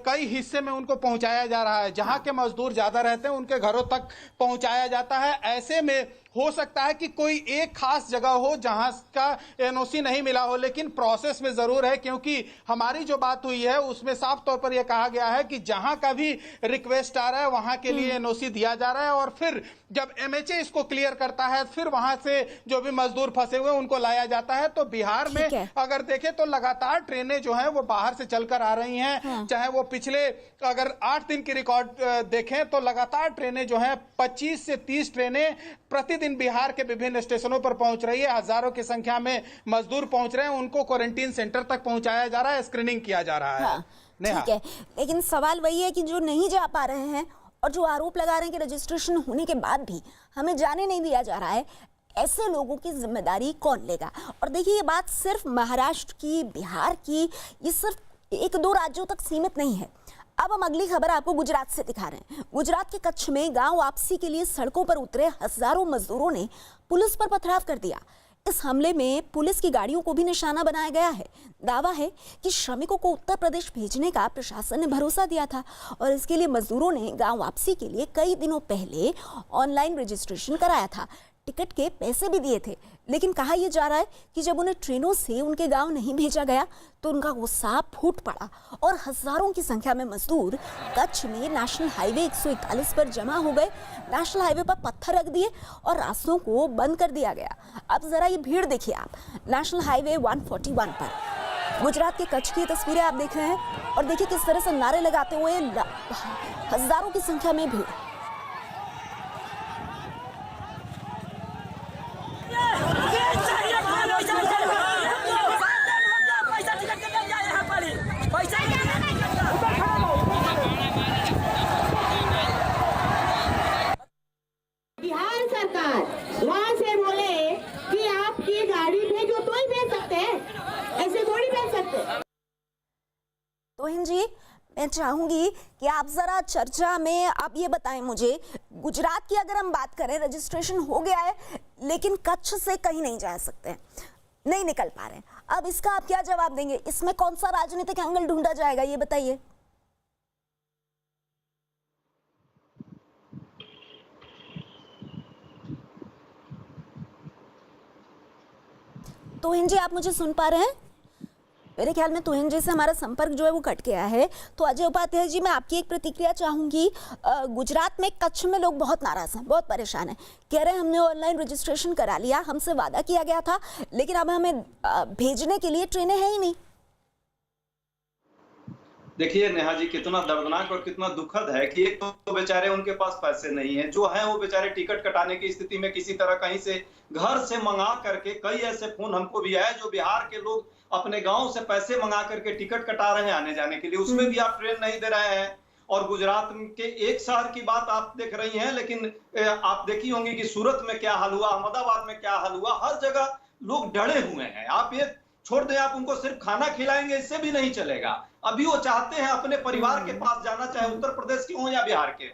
कई हिस्से में उनको पहुंचाया जा रहा है। जहां के मजदूर ज्यादा रहते हैं उनके घरों तक पहुंचाया जाता है। ऐसे में हो सकता है कि कोई एक खास जगह हो जहां का एनओसी नहीं मिला हो, लेकिन प्रोसेस में जरूर है, क्योंकि हमारी जो बात हुई है उसमें साफ तौर पर यह कहा गया है कि जहां का भी रिक्वेस्ट आ रहा है वहां के लिए एनओसी दिया जा रहा है, और फिर जब एमएचए इसको क्लियर करता है, फिर वहां से जो भी मजदूर फंसे हुए उनको लाया जाता है। तो बिहार में अगर देखें तो लगातार ट्रेनें जो हैं वो बाहर से चलकर आ रही हैं। चाहे वो पिछले अगर 8 दिन की रिकॉर्ड देखें तो लगातार ट्रेनें जो हैं 25 से 30 ट्रेनें प्रतिदिन बिहार के विभिन्न स्टेशनों पर पहुंच रही है। हजारों की संख्या में मजदूर पहुंच रहे हैं, उनको क्वारंटीन सेंटर तक पहुंचाया जा रहा है, स्क्रीनिंग किया जा रहा है। ठीक है, लेकिन सवाल वही है कि जो नहीं जा पा रहे हैं और जो आरोप लगा रहे हैं कि रजिस्ट्रेशन होने के बाद भी हमें जाने नहीं दिया जा रहा है, ऐसे लोगों की जिम्मेदारी कौन लेगा? और देखिए, ये बात सिर्फ महाराष्ट्र की, बिहार की, ये सिर्फ 1-2 राज्यों तक सीमित नहीं है। अब हम अगली खबर आपको गुजरात से दिखा रहे हैं। गुजरात के कच्छ में गांव वापसी के लिए सड़कों पर उतरे हजारों मजदूरों ने पुलिस पर पथराव कर दिया। इस हमले में पुलिस की गाड़ियों को भी निशाना बनाया गया है। दावा है कि श्रमिकों को उत्तर प्रदेश भेजने का प्रशासन ने भरोसा दिया था, और इसके लिए मजदूरों ने गांव वापसी के लिए कई दिनों पहले ऑनलाइन रजिस्ट्रेशन कराया था। टिकट के पैसे भी दिए थे, लेकिन कहा यह जा रहा है कि जब उन्हें ट्रेनों से उनके गांव नहीं भेजा गया तो उनका गुस्सा फूट पड़ा और हजारों की संख्या में मजदूर कच्छ में नेशनल हाईवे 141 पर जमा हो गए। नेशनल हाईवे पर पत्थर रख दिए और रास्तों को बंद कर दिया गया। अब जरा ये भीड़ देखिए आप, नेशनल हाईवे 141 पर गुजरात के कच्छ की तस्वीरें आप देख रहे हैं और देखिए किस तरह से नारे लगाते हुए हजारों की संख्या में भीड़। बिहार सरकार वहाँ से बोले कि आपकी गाड़ी भेजो तो ही भेज सकते हैं, ऐसे थोड़ी भेज सकते। तोहिन जी, मैं चाहूंगी कि आप जरा चर्चा में आप ये बताएं मुझे, गुजरात की अगर हम बात करें रजिस्ट्रेशन हो गया है लेकिन कच्छ से कहीं नहीं जा सकते, नहीं निकल पा रहे, अब इसका आप क्या जवाब देंगे? इसमें कौन सा राजनीतिक एंगल ढूंढा जाएगा, ये बताइए। तोहिन जी, आप मुझे सुन पा रहे हैं? मेरे ख्याल में तोहिन जी से हमारा संपर्क जो है वो कट गया है। तो अजय उपाध्याय जी, मैं आपकी एक प्रतिक्रिया चाहूंगी। गुजरात में कच्छ में लोग बहुत नाराज हैं, बहुत परेशान हैं, कह रहे हैं हमने ऑनलाइन रजिस्ट्रेशन करा लिया, हमसे वादा किया गया था, लेकिन अब हमें भेजने के लिए ट्रेनें हैं ही नहीं। देखिए नेहा जी, कितना दर्दनाक और कितना दुखद है कि एक तो बेचारे उनके पास पैसे नहीं है, जो है वो बेचारे टिकट कटाने की स्थिति में किसी तरह कहीं से घर से मंगा करके, कई ऐसे फोन हमको भी आए जो बिहार के लोग अपने गांव से पैसे मंगा करके टिकट कटा रहे हैं आने जाने के लिए, उसमें भी आप ट्रेन नहीं दे रहे हैं। और गुजरात के एक शहर की बात आप देख रही हैं, लेकिन आप देखी होंगी कि सूरत में क्या हाल हुआ, अहमदाबाद में क्या हाल हुआ, हर जगह लोग डरे हुए हैं। आप ये छोड़ दें, आप उनको सिर्फ खाना खिलाएंगे इससे भी नहीं चलेगा, अभी वो चाहते हैं अपने परिवार के पास जाना, चाहे उत्तर प्रदेश के हों या बिहार के,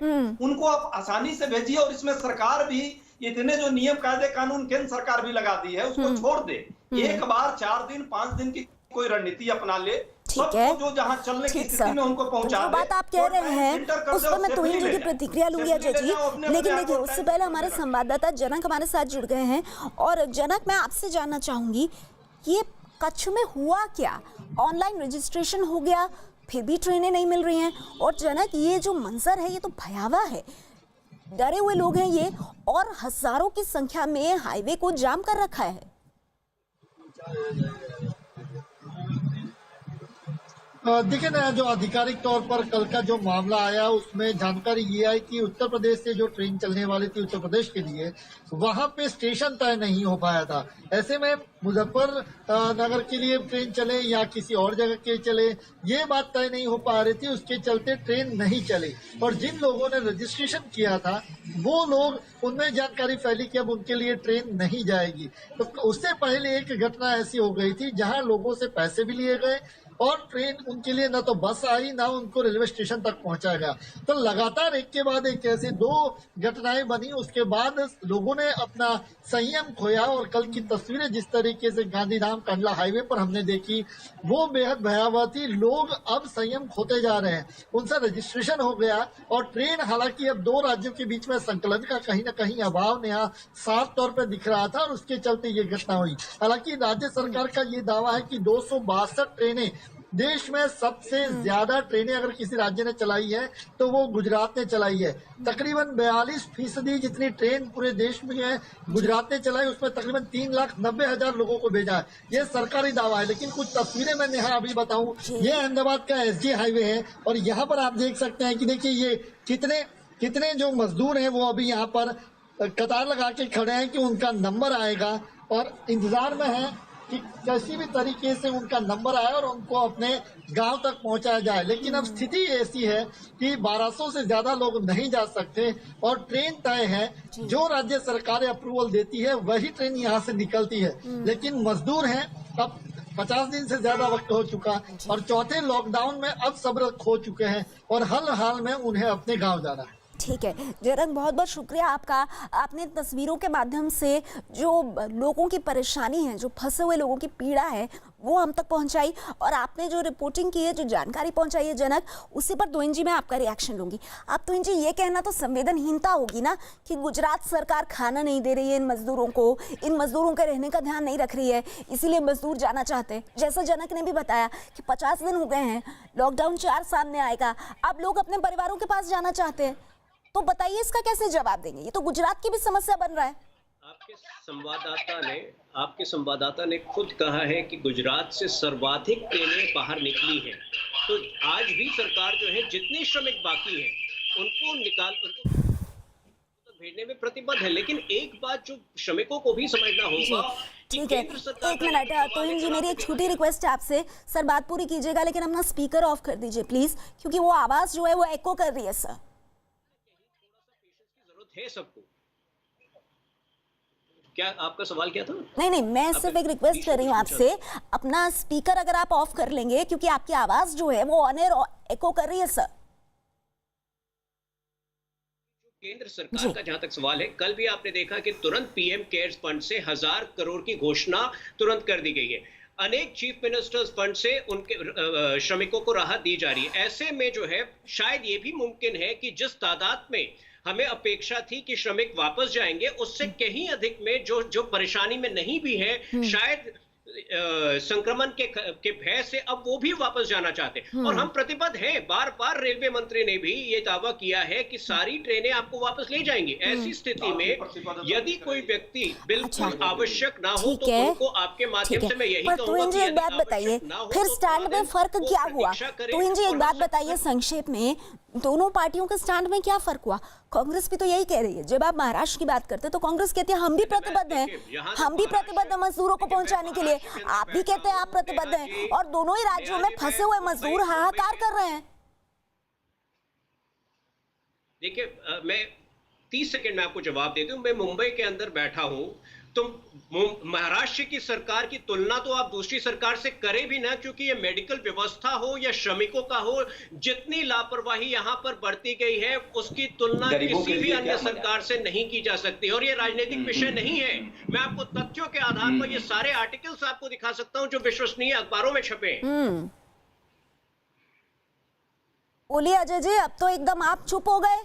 उनको आप आसानी से भेजिए। और इसमें सरकार भी इतने जो नियम कायदे कानून केंद्र सरकार भी लगा दी है, उसको छोड़ दे, एक बार 4 दिन 5 दिन की कोई रणनीति अपना ले, सबको जो जहां चलने की स्थिति में उनको पहुंचा दे। बात आप कह रहे हैं उस पर मैं तोहिन जी की प्रतिक्रिया लूंगी अजय जी, लेकिन देखिए उससे पहले हमारे संवाददाता जनक हमारे साथ जुड़ गए हैं। और जनक, मैं आपसे जानना चाहूंगी ये कच्छ में हुआ क्या? ऑनलाइन रजिस्ट्रेशन हो गया फिर भी ट्रेनें नहीं मिल रही हैं, और जनक ये जो मंजर है ये तो भयावह है, डरे हुए लोग हैं ये, और हजारों की संख्या में हाईवे को जाम कर रखा है। देखिए ना, जो आधिकारिक तौर पर कल का जो मामला आया उसमें जानकारी ये आई कि उत्तर प्रदेश से जो ट्रेन चलने वाली थी उत्तर प्रदेश के लिए, वहां पे स्टेशन तय नहीं हो पाया था। ऐसे में मुजफ्फरनगर के लिए ट्रेन चले या किसी और जगह के चले, ये बात तय नहीं हो पा रही थी, उसके चलते ट्रेन नहीं चली। और जिन लोगों ने रजिस्ट्रेशन किया था वो लोग, उनमें जानकारी फैली कि अब उनके लिए ट्रेन नहीं जाएगी। तो उससे पहले एक घटना ऐसी हो गई थी जहां लोगों से पैसे भी लिए गए और ट्रेन उनके लिए न तो बस आई ना उनको रेलवे स्टेशन तक पहुंचाया गया। तो लगातार एक के बाद एक ऐसे 2 घटनाएं बनी, उसके बाद लोगों ने अपना संयम खोया। और कल की तस्वीरें जिस तरीके से गांधीधाम कंडला हाईवे पर हमने देखी वो बेहद भयावह थी। लोग अब संयम खोते जा रहे हैं, उनसे रजिस्ट्रेशन हो गया और ट्रेन, हालांकि अब 2 राज्यों के बीच में संकलन का कहीं न कहीं अभाव यहाँ साफ तौर पर दिख रहा था और उसके चलते ये घटना हुई। हालांकि राज्य सरकार का ये दावा है कि 262 ट्रेनें, देश में सबसे ज्यादा ट्रेनें अगर किसी राज्य ने चलाई है तो वो गुजरात ने चलाई है। तकरीबन 42% जितनी ट्रेन पूरे देश में है गुजरात ने चलाई, उसमें तकरीबन 3,90,000 लोगों को भेजा है। ये सरकारी दावा है, लेकिन कुछ तस्वीरें मैं नेहा अभी बताऊं, ये अहमदाबाद का SG हाईवे है और यहाँ पर आप देख सकते हैं कि देखिए ये कितने जो मजदूर हैं वो अभी यहाँ पर कतार लगा के खड़े हैं कि उनका नंबर आएगा और इंतजार में है कि किसी भी तरीके से उनका नंबर आए और उनको अपने गांव तक पहुंचाया जाए। लेकिन अब स्थिति ऐसी है कि 1200 से ज्यादा लोग नहीं जा सकते और ट्रेन तय है, जो राज्य सरकारें अप्रूवल देती है वही ट्रेन यहां से निकलती है। लेकिन मजदूर हैं, अब 50 दिन से ज्यादा वक्त हो चुका और चौथे लॉकडाउन में अब सब्र खो चुके हैं और हर हाल में उन्हें अपने गाँव जाना है। ठीक है जयरंग, बहुत बहुत शुक्रिया आपका। आपने तस्वीरों के माध्यम से जो लोगों की परेशानी है, जो फंसे हुए लोगों की पीड़ा है, वो हम तक पहुंचाई, और आपने जो रिपोर्टिंग की है, जो जानकारी पहुंचाई है जनक, उसी पर तोहिन जी मैं आपका रिएक्शन लूंगी। आप तोहिन जी ये कहना तो संवेदनहीनता होगी ना कि गुजरात सरकार खाना नहीं दे रही है इन मजदूरों को, इन मजदूरों के रहने का ध्यान नहीं रख रही है, इसीलिए मजदूर जाना चाहते हैं। जैसा जनक ने भी बताया कि 50 दिन हो गए हैं, लॉकडाउन 4 सामने आएगा, अब लोग अपने परिवारों के पास जाना चाहते हैं, तो बताइए इसका कैसे जवाब देंगे? ये तो गुजरात की भी समस्या बन रहा है। आपके संवाददाता ने खुद कहा है कि गुजरात से सर्वाधिक ट्रेनें बाहर निकली हैं, तो आज भी सरकार जो है जितने श्रमिक बाकी हैं उनको भेजने में प्रतिबद्ध है। लेकिन एक बात जो श्रमिकों को भी समझना होगा, ठीक है, एक मिनट तोहिन जी, मेरी एक छोटी रिक्वेस्ट है आपसे, सर बात पूरी कीजिएगा लेकिन अपना स्पीकर ऑफ कर दीजिए प्लीज, क्योंकि वो आवाज जो है वो एको कर रही है सर। है सबको। क्या आपका सवाल क्या था? नहीं, मैं सिर्फ एक रिक्वेस्ट कर रही हूँ आपसे, अपना स्पीकर अगर आप ऑफ कर लेंगे, क्योंकि आपकी आवाज जो है वो ऑन एयर एको कर रही है सर। केंद्र सरकार का जहां तक सवाल है, कल भी आपने देखा कि तुरंत पीएम केयर्स फंड से 1000 करोड़ की घोषणा तुरंत कर दी गई है। अनेक चीफ मिनिस्टर्स फंड से उनके श्रमिकों को राहत दी जा रही है। ऐसे में जो है शायद ये भी मुमकिन है कि जिस तादाद में हमें अपेक्षा थी कि श्रमिक वापस जाएंगे, उससे कहीं अधिक में जो परेशानी में नहीं भी है, शायद संक्रमण के भय से अब वो भी वापस जाना चाहते हैं। और हम प्रतिबद्ध हैं, बार बार रेलवे मंत्री ने भी ये दावा किया है कि सारी ट्रेनें आपको वापस ले जाएंगी। ऐसी स्थिति में यदि कोई व्यक्ति बिल्कुल आवश्यक ना हो तो उनको आपके माध्यम से मैं यही कहूंगा। तोहिन जी एक बात बताइए, फिर स्टैंड में फर्क क्या हुआ? तोहिन जी एक बात बताइए संक्षेप में, दोनों पार्टियों के स्टैंड में क्या फर्क हुआ? कांग्रेस भी तो यही कह रही है, जब आप महाराष्ट्र की बात करते हैं तो कांग्रेस कहती है हम भी प्रतिबद्ध हैं, हम भी प्रतिबद्ध हैं मजदूरों को पहुंचाने के लिए, आप भी कहते हैं आप प्रतिबद्ध हैं, और दोनों ही राज्यों में फंसे हुए मजदूर हाहाकार कर रहे हैं। देखिए, मैं 30 सेकंड में आपको जवाब देती हूँ। मैं मुंबई के अंदर बैठा हूँ, तो महाराष्ट्र की सरकार की तुलना तो आप दूसरी सरकार से करें भी ना, क्योंकि ये मेडिकल व्यवस्था हो या श्रमिकों का हो, जितनी लापरवाही यहाँ पर बढ़ती गई है उसकी तुलना किसी भी अन्य सरकार से नहीं की जा सकती। और ये राजनीतिक विषय नहीं है। मैं आपको तथ्यों के आधार पर ये सारे आर्टिकल्स आपको दिखा सकता हूँ जो विश्वसनीय अखबारों में छपे। बोलिए अजय जी, अब तो एकदम आप चुप हो गए।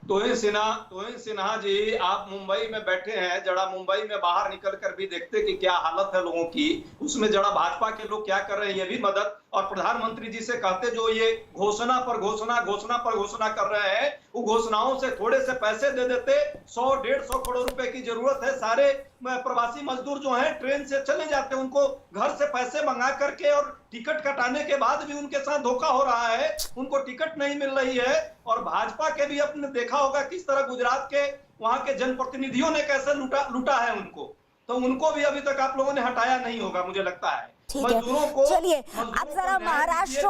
तोहिन सिन्हा जी, आप मुंबई में बैठे हैं, जरा मुंबई में बाहर निकल कर भी देखते कि क्या हालत है लोगों की, उसमें जरा भाजपा के लोग क्या कर रहे हैं ये भी मदद, और प्रधानमंत्री जी से कहते जो ये घोषणा पर घोषणा कर रहे हैं, वो घोषणाओं से थोड़े से पैसे दे देते। 100-150 करोड़ रुपए की जरूरत है। सारे प्रवासी मजदूर जो हैं ट्रेन से चले जाते हैं, उनको घर से पैसे मंगा करके और टिकट कटाने के बाद भी उनके साथ धोखा हो रहा है, उनको टिकट नहीं मिल रही है। और भाजपा के भी आपने देखा होगा किस तरह गुजरात के वहां के जनप्रतिनिधियों ने कैसे लूटा है उनको, तो उनको भी अभी तक आप लोगों ने हटाया नहीं होगा मुझे लगता है। ठीक है, चलिए अब जरा महाराष्ट्र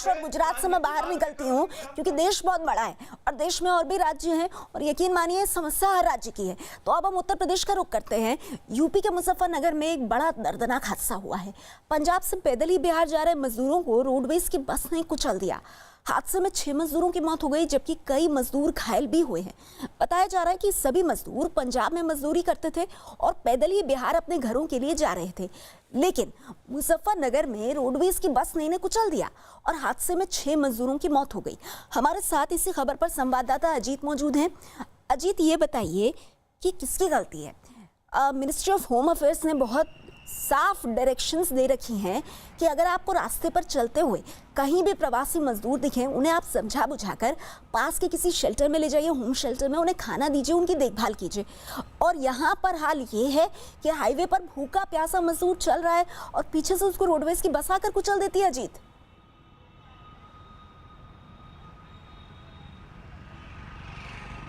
और गुजरात से मैं बाहर निकलती हूँ, क्योंकि देश बहुत बड़ा है और देश में और भी राज्य हैं, और यकीन मानिए समस्या हर राज्य की है। तो अब हम उत्तर प्रदेश का रुख करते हैं। यूपी के मुजफ्फरनगर में एक बड़ा दर्दनाक हादसा हुआ है। पंजाब से पैदल ही बिहार जा रहे मजदूरों को रोडवेज की बस ने कुचल दिया। हादसे में 6 मजदूरों की मौत हो गई, जबकि कई मजदूर घायल भी हुए हैं। बताया जा रहा है कि सभी मजदूर पंजाब में मजदूरी करते थे और पैदल ही बिहार अपने घरों के लिए जा रहे थे, लेकिन मुजफ्फरनगर में रोडवेज की बस ने इन्हें कुचल दिया और हादसे में 6 मजदूरों की मौत हो गई। हमारे साथ इसी खबर पर संवाददाता अजीत मौजूद हैं। अजीत, ये बताइए कि किसकी गलती है? मिनिस्ट्री ऑफ होम अफेयर्स ने बहुत साफ डायरेक्शंस दे रखी हैं कि अगर आपको रास्ते पर चलते हुए कहीं भी प्रवासी मजदूर दिखें, उन्हें आप समझा बुझाकर पास के किसी शेल्टर में ले जाइए, होम शेल्टर में उन्हें खाना दीजिए, उनकी देखभाल कीजिए। और यहाँ पर हाल ये है कि हाईवे पर भूखा प्यासा मजदूर चल रहा है और पीछे से उसको रोडवेज की बस आकर कुचल देती है। अजीत,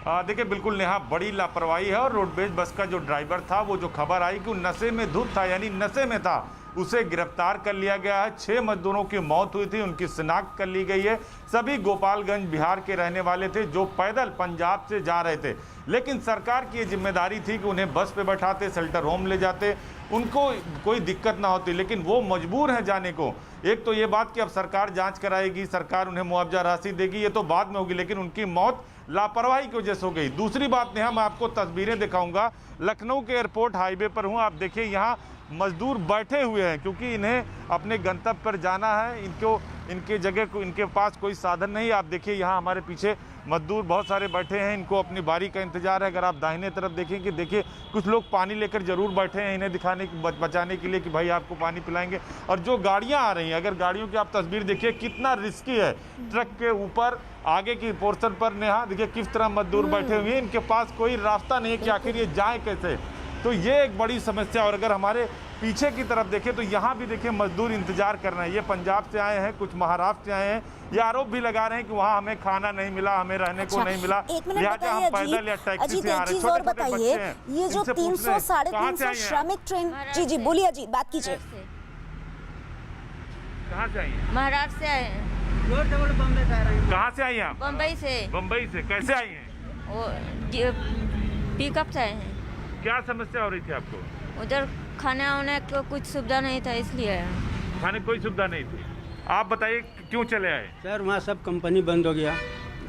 देखिए बिल्कुल नेहा, बड़ी लापरवाही है। और रोडवेज बस का जो ड्राइवर था, वो जो खबर आई कि वो नशे में धुत था, यानी नशे में था, उसे गिरफ्तार कर लिया गया है। 6 मजदूरों की मौत हुई थी, उनकी शिनाख्त कर ली गई है। सभी गोपालगंज बिहार के रहने वाले थे जो पैदल पंजाब से जा रहे थे, लेकिन सरकार की ये जिम्मेदारी थी कि उन्हें बस पे बैठाते, शेल्टर होम ले जाते, उनको कोई दिक्कत ना होती, लेकिन वो मजबूर हैं जाने को। एक तो ये बात कि अब सरकार जांच कराएगी, सरकार उन्हें मुआवजा राशि देगी, ये तो बाद में होगी, लेकिन उनकी मौत लापरवाही की वजह से हो गई। दूसरी बात नेहा, मैं आपको तस्वीरें दिखाऊंगा, लखनऊ के एयरपोर्ट हाईवे पर हूँ। आप देखिए यहाँ मजदूर बैठे हुए हैं क्योंकि इन्हें अपने गंतव्य पर जाना है, इनके जगह को इनके पास कोई साधन नहीं। आप देखिए यहाँ हमारे पीछे मजदूर बहुत सारे बैठे हैं, इनको अपनी बारी का इंतजार है। अगर आप दाहिने तरफ देखेंगे, देखिए कुछ लोग पानी लेकर जरूर बैठे हैं इन्हें दिखाने बचाने के लिए कि भाई आपको पानी पिलाएंगे। और जो गाड़ियाँ आ रही हैं, अगर गाड़ियों की आप तस्वीर देखिए कितना रिस्की है, ट्रक के ऊपर आगे की पोर्शन पर नेहा देखिए किस तरह मजदूर बैठे हुए हैं, इनके पास कोई रास्ता नहीं है कि आखिर ये जाए कैसे। तो ये एक बड़ी समस्या। और अगर हमारे पीछे की तरफ देखें तो यहाँ भी देखिए मजदूर इंतजार कर रहे हैं। ये पंजाब से आए हैं, कुछ महाराष्ट्र से आए हैं। ये आरोप भी लगा रहे हैं कि वहाँ हमें खाना नहीं मिला, हमें रहने को नहीं मिला, लिहाजा हम पैदल या टैक्सी से आ रहे हैं। और बताइए, ये जो 300 साढ़े 300 श्रमिक ट्रेन, जी बोलिए अजीत, बात कीजिए। कहाँ से आई हैं? महाराष्ट्र से आए हैं। कहाँ से आई हैं आप? बम्बई से। बम्बई से कैसे आई हैं? वो पिकअप से आए हैं। क्या समस्या हो रही थी आपको? उधर खाने वाने को कुछ सुविधा नहीं था, इसलिए आए। खाने कोई सुविधा नहीं थी। आप बताइए क्यों चले आए? सर वहाँ सब कंपनी बंद हो गया,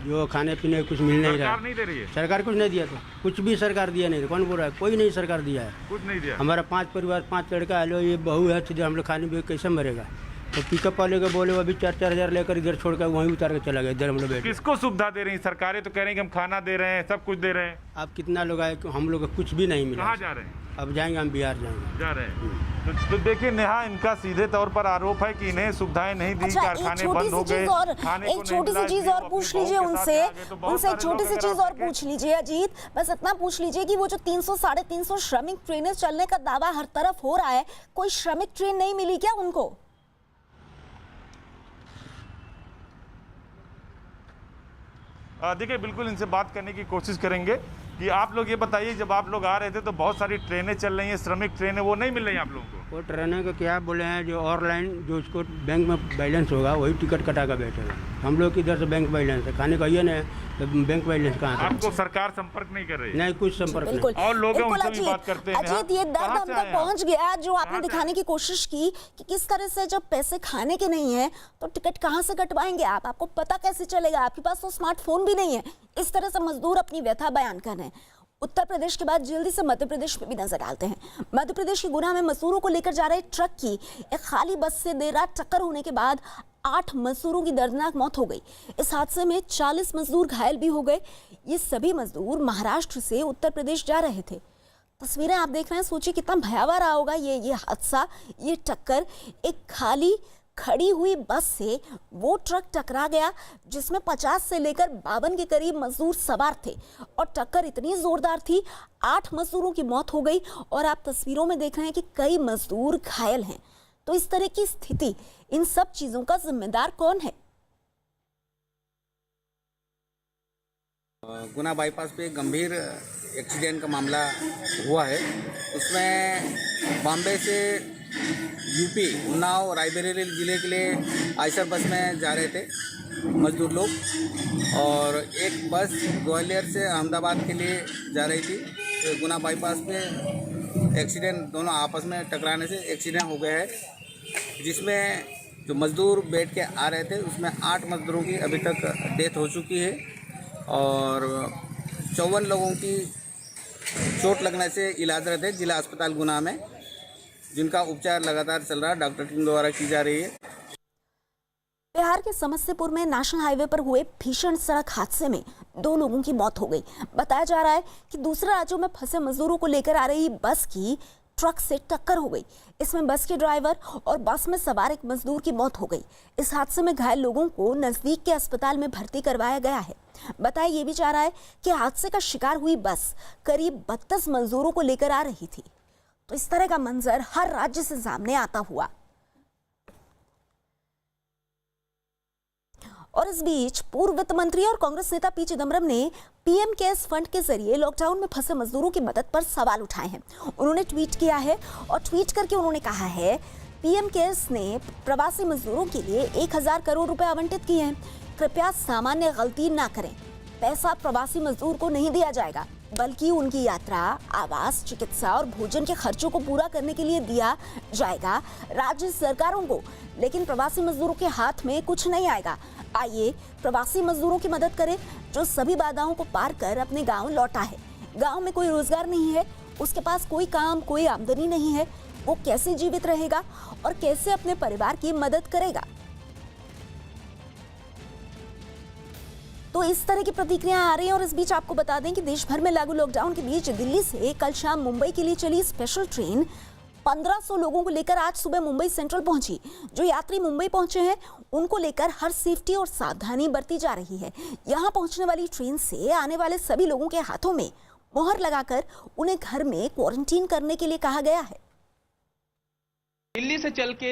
जो खाने पीने कुछ मिल नहीं रहा। सरकार नहीं दे रही है? सरकार कुछ नहीं दिया था, कुछ भी सरकार दिया नहीं था। कौन बोल रहा है? कोई नहीं सरकार दिया है, कुछ नहीं दिया। हमारा 5 परिवार, 5 लड़का है, लो ये बहू है, तो हम लोग खाने भी कैसे मरेगा। तो पिकअप वाले को बोले वो अभी 4-4 हज़ार लेकर इधर छोड़कर वहीं उतार के चला गया। इधर हम लोग बैठे। किसको सुविधा दे रही है? सरकारें तो कह रही है कि हम खाना दे रहे हैं, सब कुछ दे रहे हैं। आप कितना लोग आए, हम लोग को कुछ भी नहीं मिला। कहाँ जा रहे हैं? अब जाएंगे हम बिहार जाएंगे। जा रहे हैं। तो देखिए नेहा, इनका सीधे तौर पर आरोप है कि इन्हें सुविधाएं नहीं दी, कारखाने बंद हो गए। एक छोटी सी चीज और पूछ लीजिए उनसे एक छोटी सी चीज और पूछ लीजिए अजीत, बस इतना पूछ लीजिए कि वो जो 300 साढ़े 300 श्रमिक ट्रेनें चलने का दावा हर तरफ हो रहा है, कोई श्रमिक ट्रेन नहीं मिली क्या उनको? देखिए बिल्कुल इनसे बात करने की कोशिश करेंगे कि आप लोग ये बताइए, जब आप लोग आ रहे थे तो बहुत सारी ट्रेनें चल रही हैं, श्रमिक ट्रेनें, वो नहीं मिल रही आप लोगों को? वो ट्रेनें को क्या बोले हैं, जो ऑनलाइन जो उसको बैंक में बैलेंस होगा वही टिकट कटा कर बैठेगा। हम लोग इधर से बैंक बैलेंस है, खाने का ये नहीं तो बैंक बैलेंस कहाँ से? आपको सरकार संपर्क नहीं कर रही? नहीं, कुछ संपर्क नहीं। और लोग हैं उनसे भी बात करते हैं। अजीत, ये दर्द हम तक पहुंच गया जो आपने दिखाने की कोशिश की कि किस तरह से जब पैसे खाने के नहीं है तो टिकट कहाँ से कटवाएंगे आप? आपको पता कैसे चलेगा? आपके पास तो स्मार्टफोन भी नहीं है। इस तरह से मजदूर अपनी व्यथा बयान कर रहे हैं। उत्तर प्रदेश के बाद जल्दी से मध्य प्रदेश में भी नजर डालते हैं। मध्य प्रदेश के गुना में मजदूरों को लेकर जा रहे ट्रक की एक खाली बस से देर रात टक्कर होने के बाद 8 मजदूरों की दर्दनाक मौत हो गई। इस हादसे में 40 मजदूर घायल भी हो गए। ये सभी मजदूर महाराष्ट्र से उत्तर प्रदेश जा रहे थे। तस्वीरें आप देख रहे हैं, सोचिए कितना भयावह रहा होगा ये हादसा, ये टक्कर। एक खाली खड़ी हुई बस से वो ट्रक टकरा गया जिसमें 50 से लेकर 52 के करीब मजदूर सवार थे और टक्कर इतनी जोरदार थी 8 मजदूरों की मौत हो गई और आप तस्वीरों में देख रहे हैं कि कई मजदूर घायल हैं। तो इस तरह की स्थिति, इन सब चीजों का जिम्मेदार कौन है? गुना बाईपास पे गंभीर एक्सीडेंट का मामला हुआ है। उसमें बॉम्बे से यूपी उन्नाव रायबरेली ज़िले के लिए आयशर बस में जा रहे थे मजदूर लोग, और एक बस ग्वालियर से अहमदाबाद के लिए जा रही थी। तो गुना बाईपास पे एक्सीडेंट, दोनों आपस में टकराने से एक्सीडेंट हो गया है, जिसमें जो मजदूर बैठ के आ रहे थे उसमें 8 मजदूरों की अभी तक डेथ हो चुकी है और 54 लोगों की चोट लगने से इलाजरत है जिला अस्पताल गुना में, जिनका उपचार लगातार चल रहा है, डॉक्टर टीम द्वारा की जा रही है। बिहार के समस्तीपुर में नेशनल हाईवे पर हुए भीषण सड़क हादसे में 2 लोगों की मौत हो गई। बताया जा रहा है कि दूसरे राज्यों में फंसे मजदूरों को लेकर आ रही बस की ट्रक से टक्कर हो गई। इसमें बस के ड्राइवर और बस में सवार एक मजदूर की मौत हो गई। इस हादसे में घायल लोगों को नजदीक के अस्पताल में भर्ती करवाया गया है। बताया ये भी जा रहा है कि हादसे का शिकार हुई बस करीब 32 मजदूरों को लेकर आ रही थी। तो इस तरह का मंजर हर राज्य से सामने आता हुआ। और इस बीच पूर्व वित्त मंत्री और कांग्रेस नेता पी चिदम्बरम ने पीएम केयर्स फंड के जरिए लॉकडाउन में फंसे मजदूरों की मदद पर सवाल उठाए हैं। उन्होंने ट्वीट किया है और ट्वीट करके उन्होंने कहा है पीएम केयर्स ने प्रवासी मजदूरों के लिए 1000 करोड़ रुपए आवंटित किए हैं। कृपया सामान्य गलती ना करें। पैसा प्रवासी मजदूर को नहीं दिया जाएगा, बल्कि उनकी यात्रा, आवास, चिकित्सा और भोजन के खर्चों को पूरा करने के लिए दिया जाएगा राज्य सरकारों को। लेकिन प्रवासी मजदूरों के हाथ में कुछ नहीं आएगा। आइए प्रवासी मजदूरों की मदद करें जो सभी बाधाओं को पार कर अपने गांव लौटा है। गांव में कोई रोजगार नहीं है, उसके पास कोई काम, कोई आमदनी नहीं है। वो कैसे जीवित रहेगा और कैसे अपने परिवार की मदद करेगा? तो इस तरह की प्रतिक्रिया आ रही है। और इस बीच आपको बता दें कि देश भर में लागू लॉकडाउन के बीच दिल्ली से कल शाम मुंबई के लिए चली स्पेशल ट्रेन 1500 लोगों को लेकर आज सुबह मुंबई सेंट्रल पहुंची। जो यात्री मुंबई पहुंचे हैं उनको लेकर हर सेफ्टी और सावधानी बरती जा रही है। यहां पहुंचने वाली ट्रेन से आने वाले सभी लोगों के हाथों में मोहर लगाकर उन्हें घर में क्वारंटीन करने के लिए कहा गया है। दिल्ली से चल के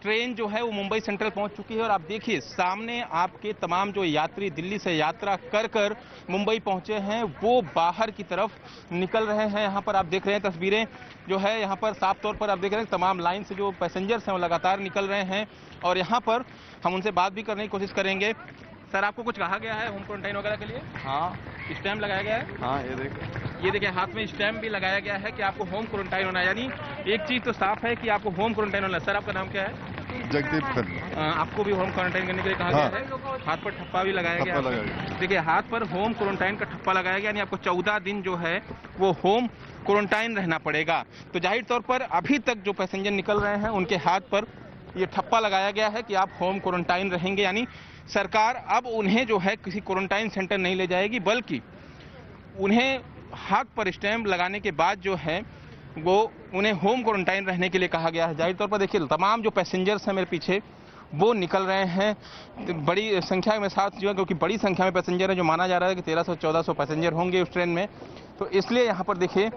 ट्रेन जो है वो मुंबई सेंट्रल पहुंच चुकी है और आप देखिए सामने आपके तमाम जो यात्री दिल्ली से यात्रा कर कर मुंबई पहुंचे हैं वो बाहर की तरफ निकल रहे हैं। यहाँ पर आप देख रहे हैं तस्वीरें जो है, यहाँ पर साफ तौर पर आप देख रहे हैं तमाम लाइन से जो पैसेंजर्स हैं वो लगातार निकल रहे हैं। और यहाँ पर हम उनसे बात भी करने की कोशिश करेंगे। सर, आपको कुछ कहा गया है होम क्वारंटाइन वगैरह के लिए? हाँ, स्टैम्प लगाया गया है। हाँ, ये देखिए हाथ में स्टैम्प भी लगाया गया है कि आपको होम क्वारंटाइन होना है। यानी एक चीज तो साफ है कि आपको होम क्वारंटाइन होना है। सर, आपका नाम क्या है? जगदीप खन्ना। आपको भी होम क्वारंटाइन करने के लिए कहा गया है। हाथ पर ठप्पा भी लगाया गया। देखिए हाथ पर होम क्वारंटाइन का ठप्पा लगाया गया, यानी आपको 14 दिन जो है वो होम क्वारंटाइन रहना पड़ेगा। तो जाहिर तौर पर अभी तक जो पैसेंजर निकल रहे हैं उनके हाथ पर ये ठप्पा लगाया गया है कि आप होम क्वारंटाइन रहेंगे। यानी सरकार अब उन्हें जो है किसी क्वारंटाइन सेंटर नहीं ले जाएगी, बल्कि उन्हें हाथ पर स्टैम्प लगाने के बाद जो है वो उन्हें होम क्वारंटाइन रहने के लिए कहा गया है। जाहिर तौर पर देखिए तमाम जो पैसेंजर्स हैं मेरे पीछे वो निकल रहे हैं। तो बड़ी संख्या में साथ जो है, क्योंकि बड़ी संख्या में पैसेंजर है, जो माना जा रहा है कि 1300-1400 पैसेंजर होंगे उस ट्रेन में। तो इसलिए यहाँ पर देखिए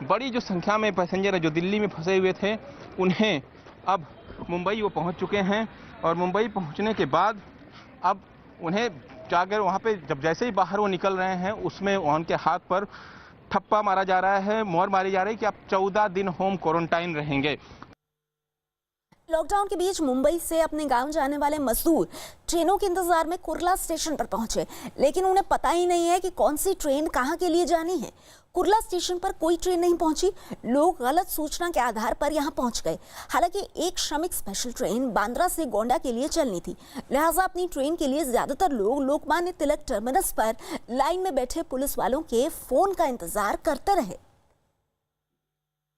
बड़ी जो संख्या में पैसेंजर है जो दिल्ली में फंसे हुए थे उन्हें अब मुंबई वो पहुँच चुके हैं। और मुंबई पहुँचने के बाद अब उन्हें जाकर वहाँ पे जब जैसे ही बाहर वो निकल रहे हैं उसमें उनके हाथ पर ठप्पा मारा जा रहा है, मोहर मारी जा रही है कि आप 14 दिन होम क्वारंटाइन रहेंगे। लॉकडाउन के बीच मुंबई से अपने गांव जाने वाले मजदूर ट्रेनों के इंतजार में कुर्ला स्टेशन पर पहुंचे, लेकिन उन्हें पता ही नहीं है कि कौन सी ट्रेन कहां के लिए जानी है। कुर्ला स्टेशन पर कोई ट्रेन नहीं पहुंची। लोग गलत सूचना के आधार पर यहां पहुंच गए। हालांकि एक श्रमिक स्पेशल ट्रेन बांद्रा से गोंडा के लिए चलनी थी, लिहाजा अपनी ट्रेन के लिए ज्यादातर लोग लोकमान्य तिलक टर्मिनस पर लाइन में बैठे पुलिस वालों के फोन का इंतजार करते रहे।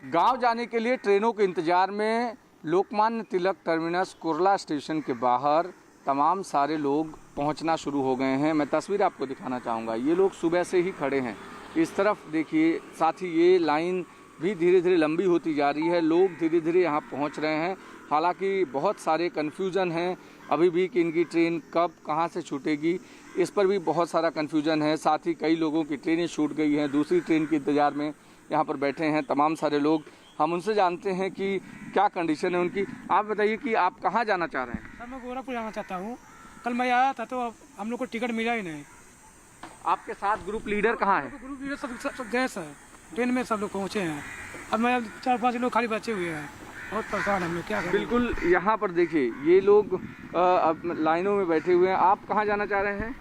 गांव जाने के लिए ट्रेनों के इंतजार में लोकमान्य तिलक टर्मिनस कुर्ला स्टेशन के बाहर तमाम सारे लोग पहुंचना शुरू हो गए हैं। मैं तस्वीर आपको दिखाना चाहूँगा। ये लोग सुबह से ही खड़े हैं। इस तरफ देखिए, साथ ही ये लाइन भी धीरे धीरे लंबी होती जा रही है। लोग धीरे धीरे यहाँ पहुँच रहे हैं। हालांकि बहुत सारे कन्फ्यूज़न हैं अभी भी कि इनकी ट्रेन कब कहाँ से छूटेगी, इस पर भी बहुत सारा कन्फ्यूज़न है। साथ ही कई लोगों की ट्रेनें छूट गई हैं, दूसरी ट्रेन के इंतज़ार में यहाँ पर बैठे हैं तमाम सारे लोग। हम उनसे जानते हैं कि क्या कंडीशन है उनकी। आप बताइए कि आप कहाँ जाना चाह रहे हैं? सर, मैं गोरखपुर जाना चाहता हूँ। कल मैं आया था तो हम लोग को टिकट मिला ही नहीं। आपके साथ ग्रुप लीडर कहाँ है? ग्रुप लीडर सब गए सर, ट्रेन में सब लोग पहुँचे हैं। अब मैं 4-5 लोग खाली बचे हुए हैं। बहुत परेशान हम लोग, क्या करें। बिल्कुल, यहाँ पर देखिए ये लोग अब लाइनों में बैठे हुए हैं। आप कहाँ जाना चाह रहे हैं?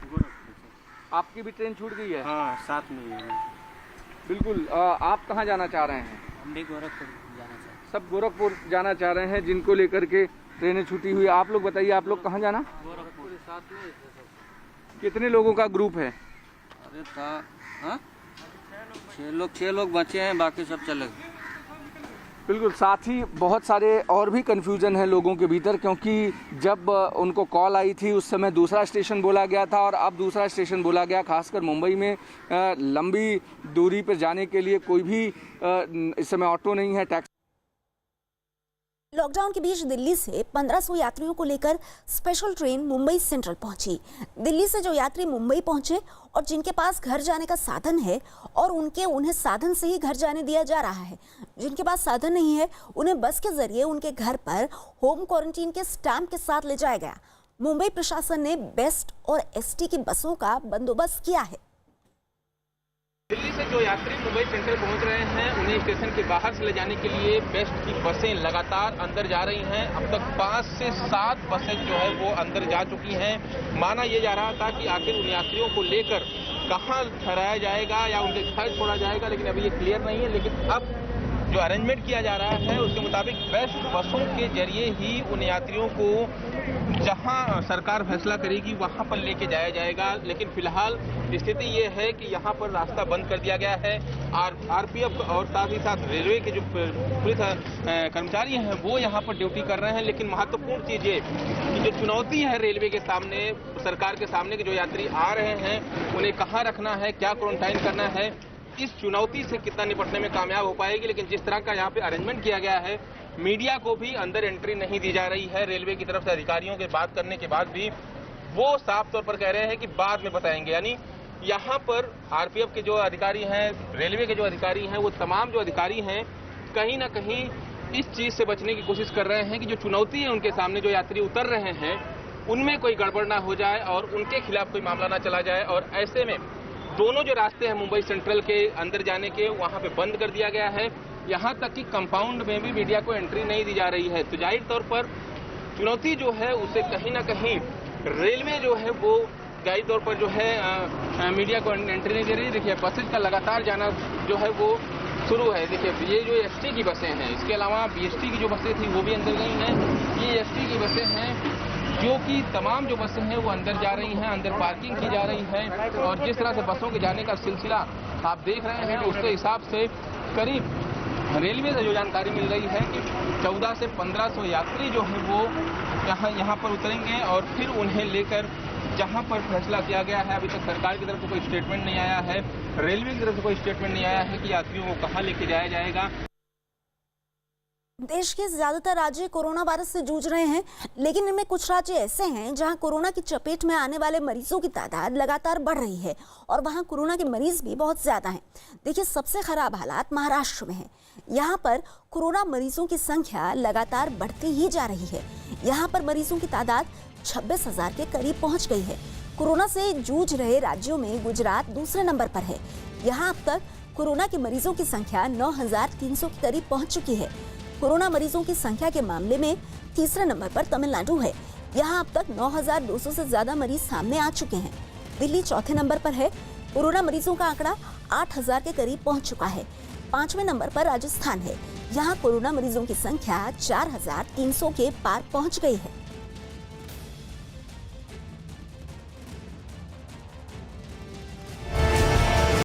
आपकी भी ट्रेन छूट गई है? हाँ, साथ में ही है। बिल्कुल, आप कहाँ जाना चाह रहे हैं? हम भी गोरखपुर जाना चाहते हैं। सब गोरखपुर जाना चाह रहे हैं, जिनको लेकर के ट्रेनें छूटी हुई। आप लोग बताइए, आप लोग कहाँ जाना? गोरखपुर साथ में। कितने लोगों का ग्रुप है? अरे था 6 लोग बचे हैं, बाकी सब चले गए। बिल्कुल, साथ ही बहुत सारे और भी कन्फ्यूज़न है लोगों के भीतर, क्योंकि जब उनको कॉल आई थी उस समय दूसरा स्टेशन बोला गया था और अब दूसरा स्टेशन बोला गया। खासकर मुंबई में लंबी दूरी पर जाने के लिए कोई भी इस समय ऑटो नहीं है, टैक्सी। लॉकडाउन के बीच दिल्ली से 1500 यात्रियों को लेकर स्पेशल ट्रेन मुंबई सेंट्रल पहुंची। दिल्ली से जो यात्री मुंबई पहुंचे और जिनके पास घर जाने का साधन है और उन्हें साधन से ही घर जाने दिया जा रहा है, जिनके पास साधन नहीं है उन्हें बस के जरिए उनके घर पर होम क्वारंटीन के स्टैंप के साथ ले जाया गया। मुंबई प्रशासन ने बेस्ट और एसटी की बसों का बंदोबस्त किया है। दिल्ली से जो यात्री मुंबई सेंट्रल पहुंच रहे हैं उन्हें स्टेशन के बाहर से ले जाने के लिए बेस्ट की बसें लगातार अंदर जा रही हैं। अब तक 5 से 7 बसें जो है वो अंदर जा चुकी हैं। माना यह जा रहा था कि आखिर उन यात्रियों को लेकर कहाँ ठहराया जाएगा या उनके घर छोड़ा जाएगा, लेकिन अभी ये क्लियर नहीं है। लेकिन अब जो अरेंजमेंट किया जा रहा है उसके मुताबिक बेस्ट बसों के जरिए ही उन यात्रियों को जहां सरकार फैसला करेगी वहां पर लेके जाया जाएगा। लेकिन फिलहाल स्थिति ये है कि यहां पर रास्ता बंद कर दिया गया है। आरपीएफ और साथ ही साथ रेलवे के जो पुलिस कर्मचारी हैं वो यहां पर ड्यूटी कर रहे हैं। लेकिन महत्वपूर्ण चीज ये कि जो चुनौती है रेलवे के सामने, सरकार के सामने के जो यात्री आ रहे हैं उन्हें कहाँ रखना है, क्या क्वारंटाइन करना है, इस चुनौती से कितना निपटने में कामयाब हो पाएगी। लेकिन जिस तरह का यहाँ पे अरेंजमेंट किया गया है, मीडिया को भी अंदर एंट्री नहीं दी जा रही है। रेलवे की तरफ से अधिकारियों के बात करने के बाद भी वो साफ तौर पर कह रहे हैं कि बाद में बताएंगे। यानी यहाँ पर आरपीएफ के जो अधिकारी हैं, रेलवे के जो अधिकारी हैं, वो तमाम जो अधिकारी हैं कहीं ना कहीं इस चीज से बचने की कोशिश कर रहे हैं कि जो चुनौती है उनके सामने, जो यात्री उतर रहे हैं उनमें कोई गड़बड़ ना हो जाए और उनके खिलाफ कोई मामला ना चला जाए। और ऐसे में दोनों जो रास्ते हैं मुंबई सेंट्रल के अंदर जाने के, वहां पे बंद कर दिया गया है। यहां तक कि कंपाउंड में भी मीडिया को एंट्री नहीं दी जा रही है। तो जाहिर तौर पर चुनौती जो है उसे कहीं ना कहीं रेलवे जो है वो जाहिर तौर पर जो है मीडिया को एंट्री नहीं दे रही। देखिए बसेज का लगातार जाना जो है वो शुरू है। देखिए ये जो एसटी की बसें हैं, इसके अलावा बीएसटी की जो बसें थी वो भी अंदर गई हैं। ये एसटी की बसें हैं जो कि तमाम जो बसें हैं वो अंदर जा रही हैं, अंदर पार्किंग की जा रही है। और जिस तरह से बसों के जाने का सिलसिला आप देख रहे हैं, उसके हिसाब से करीब रेलवे से जो जानकारी मिल रही है कि 1400 से 1500 यात्री जो हैं वो यहाँ पर उतरेंगे और फिर उन्हें लेकर जहाँ पर फैसला किया गया है, अभी तक सरकार की तरफ से कोई स्टेटमेंट नहीं आया है, रेलवे की तरफ से कोई स्टेटमेंट नहीं आया है कि यात्रियों को कहाँ लेके जाया जाएगा। देश के ज्यादातर राज्य कोरोना वायरस से जूझ रहे हैं, लेकिन इनमें कुछ राज्य ऐसे हैं जहां कोरोना की चपेट में आने वाले मरीजों की तादाद लगातार बढ़ रही है और वहां कोरोना के मरीज भी बहुत ज्यादा हैं। देखिए सबसे खराब हालात महाराष्ट्र में हैं। यहाँ पर कोरोना मरीजों की संख्या लगातार बढ़ती ही जा रही है। यहाँ पर मरीजों की तादाद 26,000 के करीब पहुंच गई है। कोरोना से जूझ रहे राज्यों में गुजरात दूसरे नंबर पर है। यहाँ अब तक कोरोना के मरीजों की संख्या 9,300 के करीब पहुंच चुकी है। कोरोना मरीजों की संख्या के मामले में तीसरे नंबर पर तमिलनाडु है। यहाँ अब तक 9,200 से ज्यादा मरीज सामने आ चुके हैं। दिल्ली चौथे नंबर पर है। कोरोना मरीजों का आंकड़ा 8,000 के करीब पहुंच चुका है। 5वें नंबर पर राजस्थान है। यहाँ कोरोना मरीजों की संख्या 4,300 के पार पहुंच गई है।